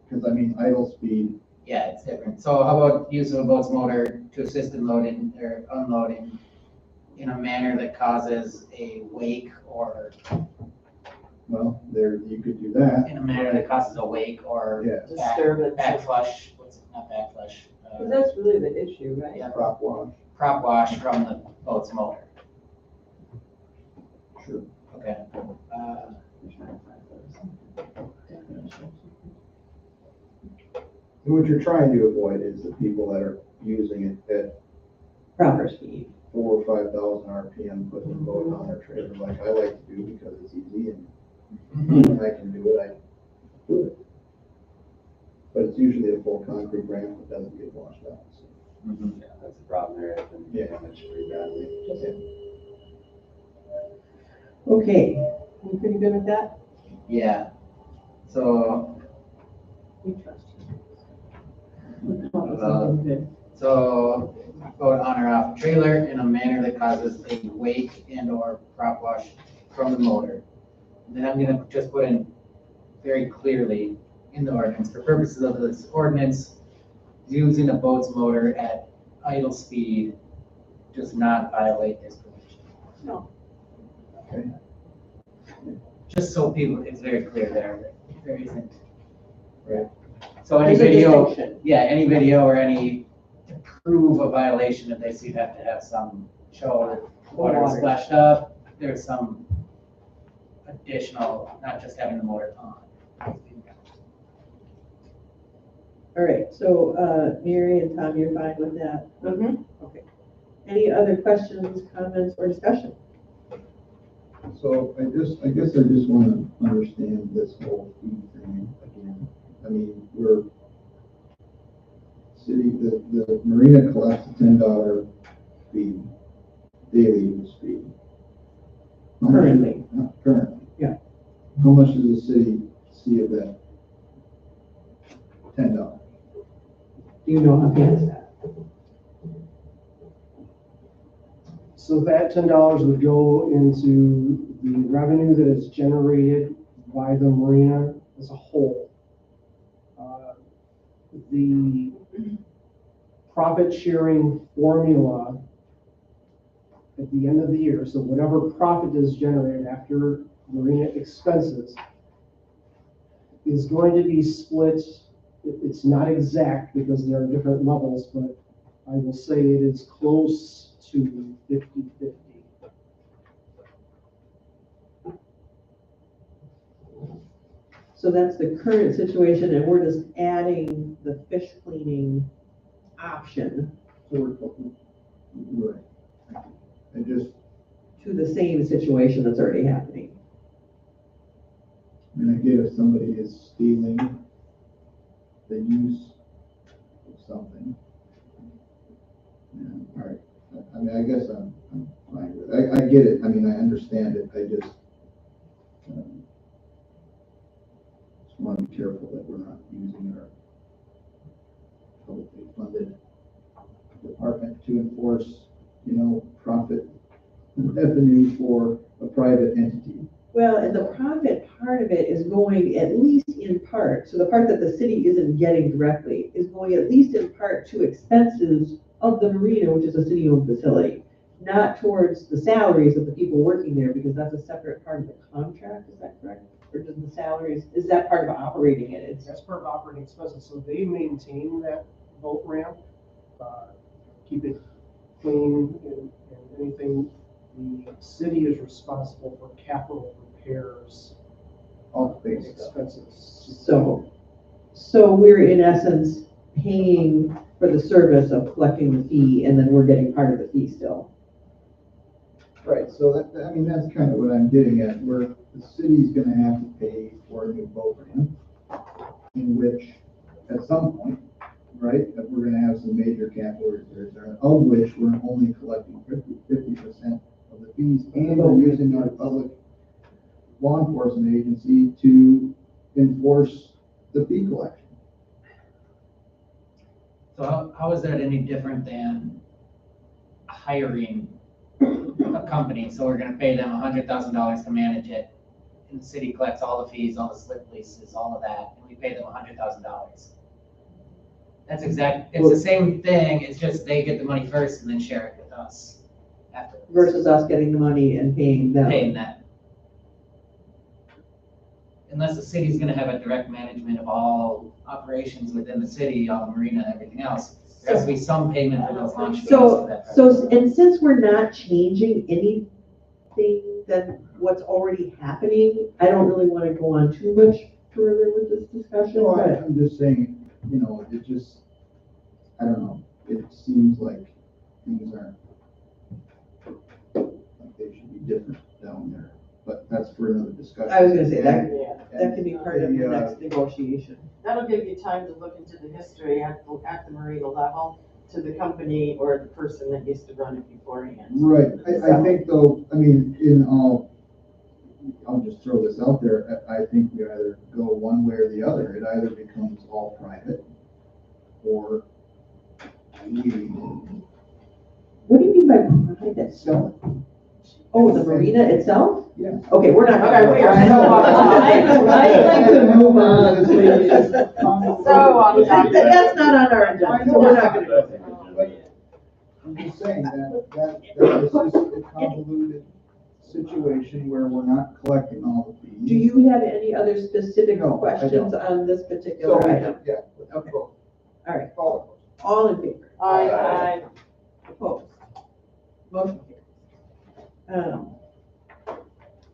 because I mean, idle speed, Yeah, it's different. So how about use of a boat's motor to assist in loading or unloading in a manner that causes a wake or well, there, you could do that. in a manner that causes a wake or Yeah. Disturbance. backflush, what's it, not backflush, Because that's really the issue, right? yeah, Prop wash, prop wash from the boat's motor. sure. Okay. And what you're trying to avoid is the people that are using it at proper speed. 4,000 or 5,000 RPM, putting the boat on their trailer, like I like to do because it's easy and when I can do it, I do it. But it's usually a full concrete ramp that doesn't get washed out, so. Yeah, that's the problem there, it's been Yeah. damaged pretty badly. Okay, you pretty good with that? Yeah. So, We trust you. So, boat on or off a trailer in a manner that causes a wake and or prop wash from the motor. Then I'm gonna just put in very clearly in the ordinance, for purposes of this ordinance, using a boat's motor at idle speed does not violate this provision. No. Okay. Just so people, it's very clear there, that there isn't. Right. So any There's a video, distinction. yeah, any video or any, to prove a violation of this, you'd have to have some show that water was Water. splashed up, there's some additional, not just having the motor on. All right, so, Mary and Tom, you're fine with that? Mhm. Okay. Any other questions, comments, or discussion? So I guess I just want to understand this whole fee thing again. I mean, we're, the marina collects a $10 fee, daily use fee. How much- Currently. Currently. Yeah. How much does the city see of that? $10. Do you know offhand that? So that $10 would go into the revenue that is generated by the marina as a whole. The profit sharing formula at the end of the year, so whatever profit is generated after marina expenses is going to be split. It's not exact because there are different levels, but I will say it is close to 50-50. So that's the current situation, and we're just adding the fish cleaning option Right. I just, to the same situation that's already happening. I mean, I get if somebody is stealing the use of something. Yeah, all right. I mean, I guess I'm fine with it. I get it. I mean, I understand it. I just want to be careful that we're not using our publicly funded department to enforce, profit revenue for a private entity. Well, and the profit part of it is going at least in part, so the part that the city isn't getting directly is going at least in part to expenses of the marina, which is a city-owned facility, not towards the salaries of the people working there, because that's a separate part of the contract, is that correct? Or does the salaries, is that part of operating it? That's part of operating expenses, so they maintain that boat ramp, keep it clean and anything. The city is responsible for capital repairs, All the basic expenses. So we're in essence paying for the service of collecting the fee, and then we're getting part of the fee still. Right, so I mean, that's kind of what I'm getting at, where the city's gonna have to pay for a new boat ramp, in which, at some point, right, that we're gonna have some major capital repairs there, of which we're only collecting 50% of the fees, and we're using our public law enforcement agency to enforce the fee collection. So how is that any different than hiring a company? So we're gonna pay them $100,000 to manage it, and the city collects all the fees, all the slip leases, all of that, and we pay them $100,000. That's it's the same thing, it's just they get the money first and then share it with us afterwards. Versus us getting the money and paying them. Paying them. Unless the city's gonna have a direct management of all operations within the city, all the marina and everything else, there has to be some payment for those launch fees. And since we're not changing anything than what's already happening, I don't really want to go on too much further with this discussion, No, but I'm just saying, it just, I don't know, it seems like things aren't, like they should be different down there, but that's for another discussion. I was gonna say that could be part of the next negotiation. That'll give you time to look into the history at the marina level to the company or the person that used to run it beforehand. Right, I think though, I mean, I'll just throw this out there, I think we either go one way or the other, it either becomes all private, or What do you mean by private? sell it. Oh, the marina itself? Yeah. Okay, we're not. Okay, we are I'd like to move on. So on topic. That's not on our agenda, so we're not gonna go there. I'm just saying that is just a convoluted situation where we're not collecting all the fees. Do you have any other specific No, I questions don't. on this particular item? Yeah. Okay. All right, All all in favor? Aye. Opposed? Motion carries.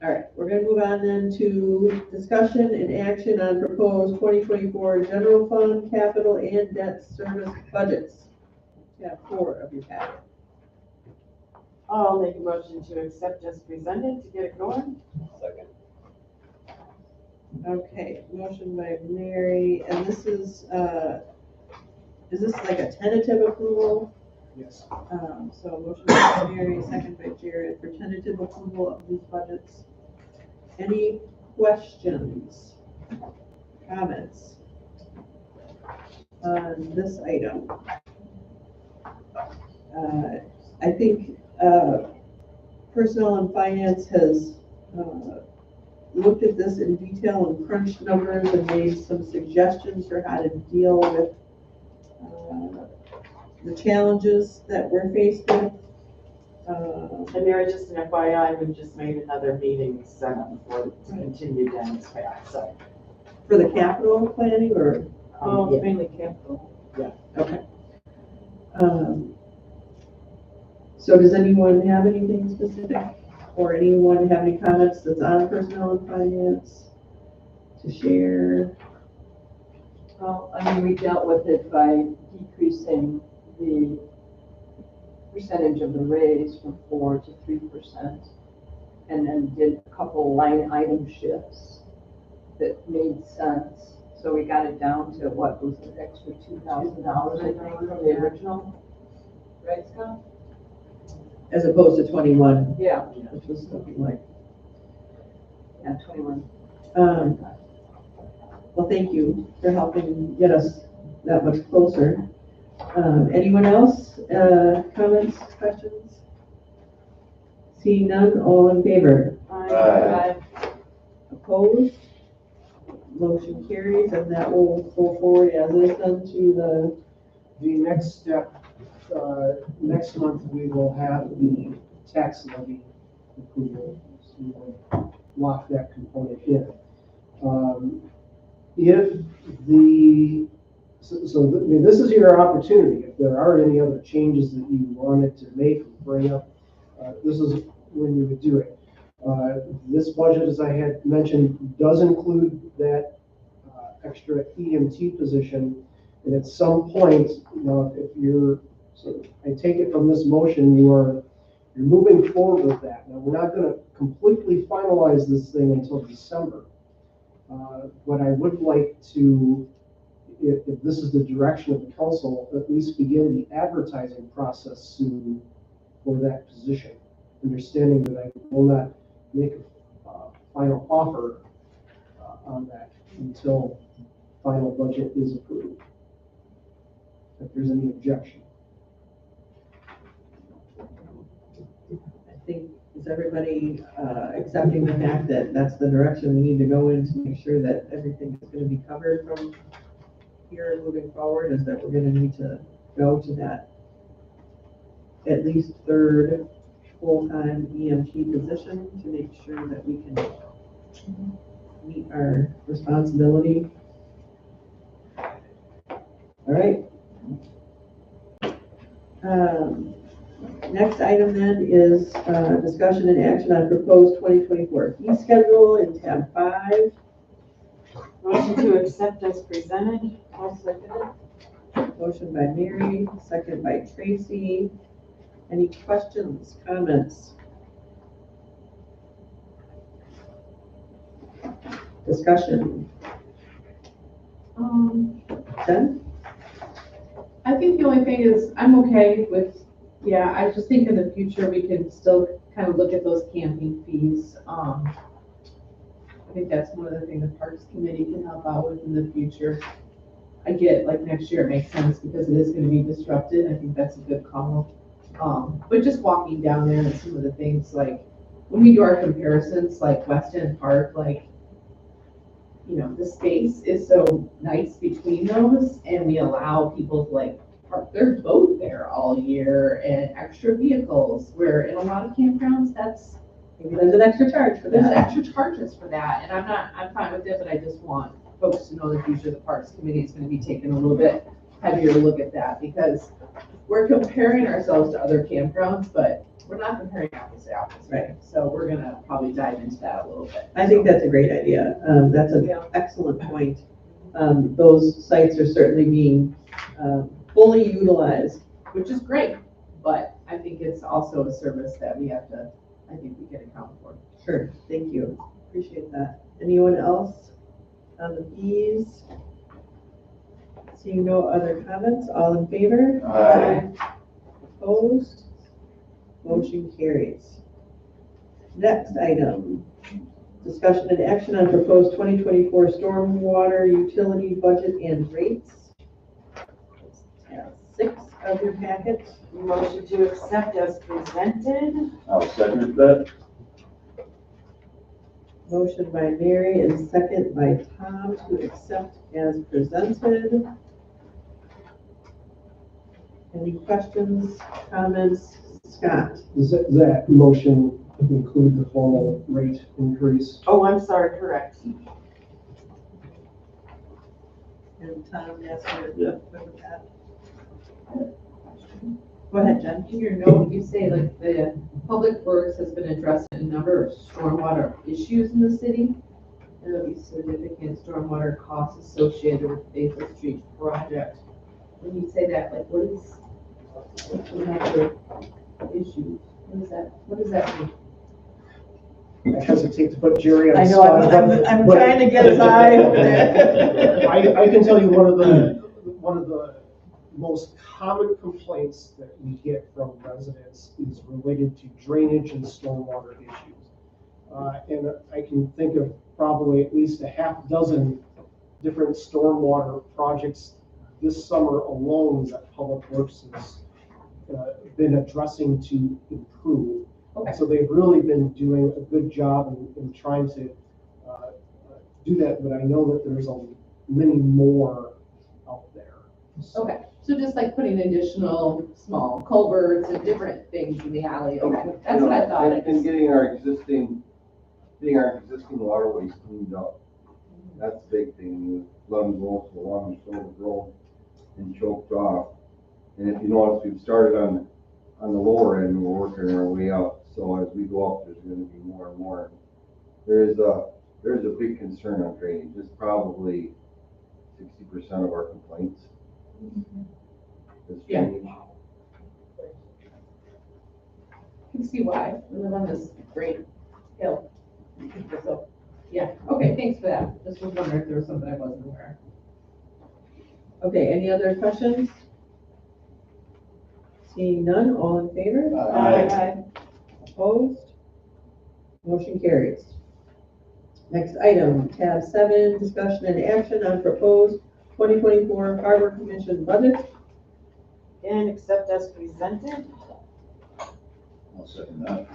All right, we're gonna move on then to discussion and action on proposed 2024 general fund, capital, and debt service budgets. You have 4 of your packet. I'll make a motion to accept as presented to get it going. Second. Okay, motion by Mary, and this is this like a tentative approval? Yes. So motion by Mary, second by Jared for tentative approval of these budgets. Any questions, comments on this item? I think personnel and finance has looked at this in detail and crunched numbers and made some suggestions for how to deal with the challenges that we're faced with. And Mary, just an FYI, we just made another meeting set up for to continue down this path, so. For the capital planning or? Yeah. Mainly capital. Okay. So does anyone have anything specific or anyone have any comments that's on personnel and finance to share? Well, I mean, we dealt with it by decreasing the percentage of the raise from 4% to 3%. And then did a couple line item shifts that made sense. So we got it down to what was an extra $2,000, I think, from the original. Right, Scott? As opposed to 21, Yeah, which was something like. yeah, 21. Well, thank you for helping get us that much closer. Anyone else? Comments, questions? Seeing none, all in favor? Aye. Opposed? Motion carries, and that will go forward as is done to The next step, next month, we will have the tax levy approval. So we will lock that component in. If the, I mean, this is your opportunity. If there are any other changes that you wanted to make or bring up, this is when you would do it. This budget, as I had mentioned, does include that extra EMT position. And at some point, you know, if you're, so I take it from this motion, you're moving forward with that. Now, we're not going to completely finalize this thing until December. But I would like to, if this is the direction of the council, at least begin the advertising process soon for that position. Understanding that I will not make a final offer on that until final budget is approved. If there's any objection. I think, is everybody accepting the fact that that's the direction we need to go in to make sure that everything is going to be covered from here moving forward, is that we're going to need to go to that at least third full-time EMT position to make sure that we can meet our responsibility. All right. Next item then is discussion and action on proposed 2024 fee schedule in tab 5. Motion to accept as presented. I'll second it. Motion by Mary, second by Tracy. Any questions, comments? Discussion. Jen? I think the only thing is, I'm okay with, yeah, I just think in the future, we can still kind of look at those camping fees. I think that's one of the things the Parks Committee can help out with in the future. I get, like, next year it makes sense because it is gonna be disrupted. I think that's a good call. But just walking down there and some of the things, like, when we do our comparisons, like West End Park, like, you know, the space is so nice between those, and we allow people to, like, park their boat there all year and extra vehicles, where in a lot of campgrounds, that's, Maybe there's an extra charge for there's that. extra charges for that, and I'm fine with it, but I just want folks to know in the future the Parks Committee is gonna be taking a little bit heavier look at that, because we're comparing ourselves to other campgrounds, but we're not comparing apples to apples, right? So we're gonna probably dive into that a little bit. I think that's a great idea. That's an excellent point. Those sites are certainly being fully utilized. Which is great, but I think it's also a service that we have to, I think we can account for. Sure, thank you. Appreciate that. Anyone else on the fees? Seeing no other comments, all in favor? Aye. Opposed? Motion carries. Next item, discussion and action on proposed 2024 stormwater utility budget and rates. Tab 6 of your packet. Motion to accept as presented. I'll second that. Motion by Mary and second by Tom to accept as presented. Any questions, comments? Scott? Does that motion include the formal rate increase? Oh, I'm sorry, correct. And Tom, yes, you're Yeah. good with that? Go ahead, Jen. In your note, you say like the Public Works has been addressing a number of stormwater issues in the city. And there'll be significant stormwater costs associated with the Basil Street project. When you say that, like, what's the major issues? What does that mean? I hesitate to put Jerry on I the know, spot. I'm but- trying to get his eye over there. I can tell you one of the most common complaints that we get from residents is related to drainage and stormwater issues. And I can think of probably at least a half dozen different stormwater projects this summer alone that Public Works has been addressing to improve. Okay. So they've really been doing a good job in trying to do that, but I know that there's many more out there. So- Okay, so just like putting additional small culverts and different things in the alley, okay, that's what I thought. And getting our existing waterways cleaned up. That's a big thing. Let them go so long and so grown and choked off. And if you notice, we've started on the lower end, we're working our way up. So as we go up, there's gonna be more and more. There's a big concern on drainage. It's probably 60% of our complaints. Is Yeah. drainage. You can see why, we live on this great hill. So, yeah, okay, thanks for that. Just was wondering if there was something I wasn't aware Okay, any other questions? Seeing none, all in favor? of. Aye. Opposed? Motion carries. Next item, tab 7, discussion and action on proposed 2024 Harbor Commission budget. And accept as presented. I'll second that.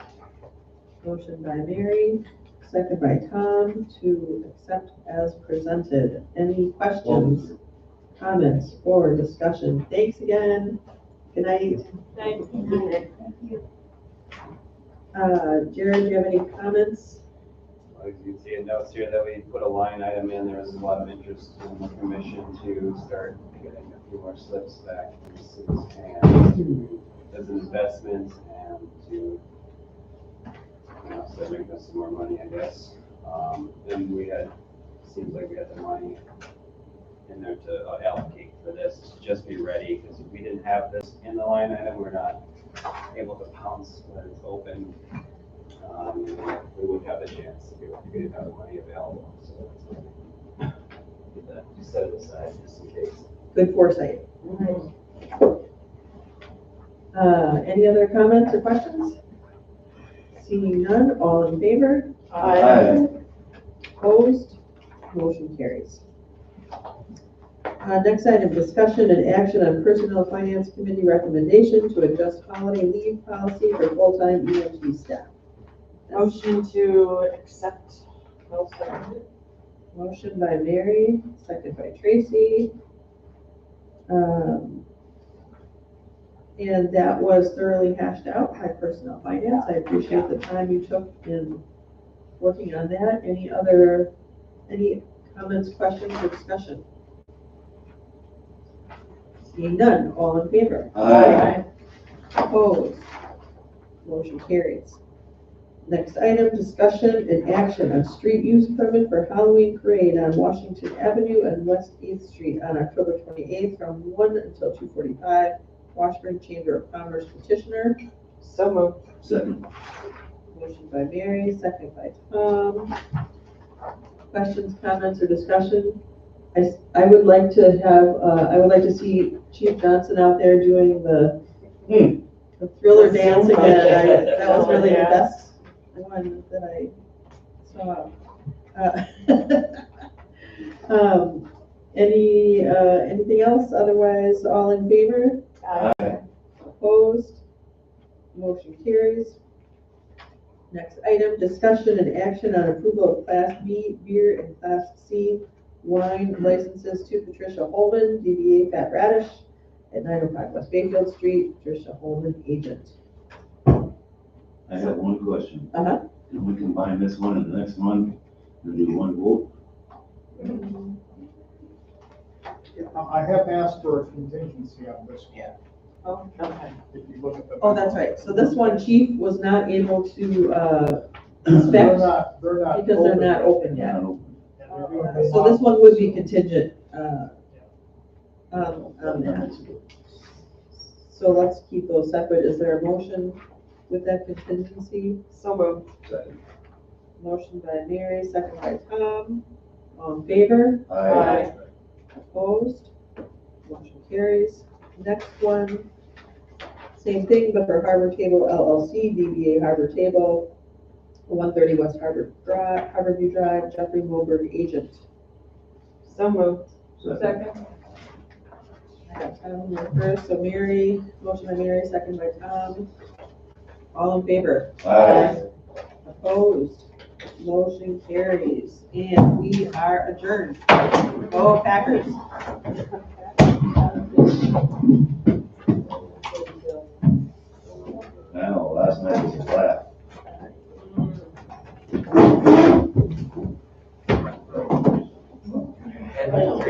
Motion by Mary, second by Tom to accept as presented. Any questions, comments, or discussion? Thanks again. Good night. Thank you. Jared, do you have any comments? As you can see in notes here that we put a line item in, there was a lot of interest in the commission to start getting a few more slips back in the city's hands as an investment and to, start making us some more money, I guess. And seems like we had the money in there to allocate for this, to just be ready, because if we didn't have this in the line item, we're not able to pounce when it's open. We wouldn't have the chance if we didn't have the money available, so get that, just set it aside just in case. Good foresight. Any other comments or questions? Seeing none, all in favor? Aye. Opposed? Motion carries. Next item, discussion and action on Personnel Finance Committee recommendation to adjust holiday leave policy for full-time EMT staff. Motion to accept. Well, seconded. Motion by Mary, second by Tracy. And that was thoroughly hashed out by Personnel Finance. I appreciate the time you took in working on that. Any comments, questions, or discussion? Seeing none, all in favor? Aye. Opposed? Motion carries. Next item, discussion and action on street use permit for Halloween parade on Washington Avenue and West 8th Street on October 28th from 1 until 2:45. Washburn Chamber of Commerce petitioner. So moved. Second. Motion by Mary, second by Tom. Questions, comments, or discussion? I would like to see Chief Johnson out there doing the Thriller dance again. That was really the best one that I saw. Anything else? Otherwise, all in favor? Aye. Opposed? Motion carries. Next item, discussion and action on approval of Class B beer and Class C wine licenses to Patricia Holman, DBA Fat Radish, at 905 West Bayfield Street, Patricia Holman, agent. I have one question. Uh-huh. Can we combine this one and the next one and do one vote? I have asked for a contingency on this one. Yeah. Oh, Okay. If you look at the. oh, that's right. So this one, Chief was not able to, They're inspect not, they're not. because they're not open Yeah, yet. I don't- They're doing the So this one would be contingent, on that. So let's keep those separate. Is there a motion with that contingency? So moved. Second. Motion by Mary, second by Tom. All in favor? Aye. Opposed? Motion carries. Next one, same thing, but for Harbor Table LLC, DBA Harbor Table, 130 West Harborview Drive, Jeffrey Moberg, agent. So moved. Second. I got Tom and Chris, so Mary, motion by Mary, second by Tom. All in favor? Aye. Opposed? Motion carries, and we are adjourned. Go Packers!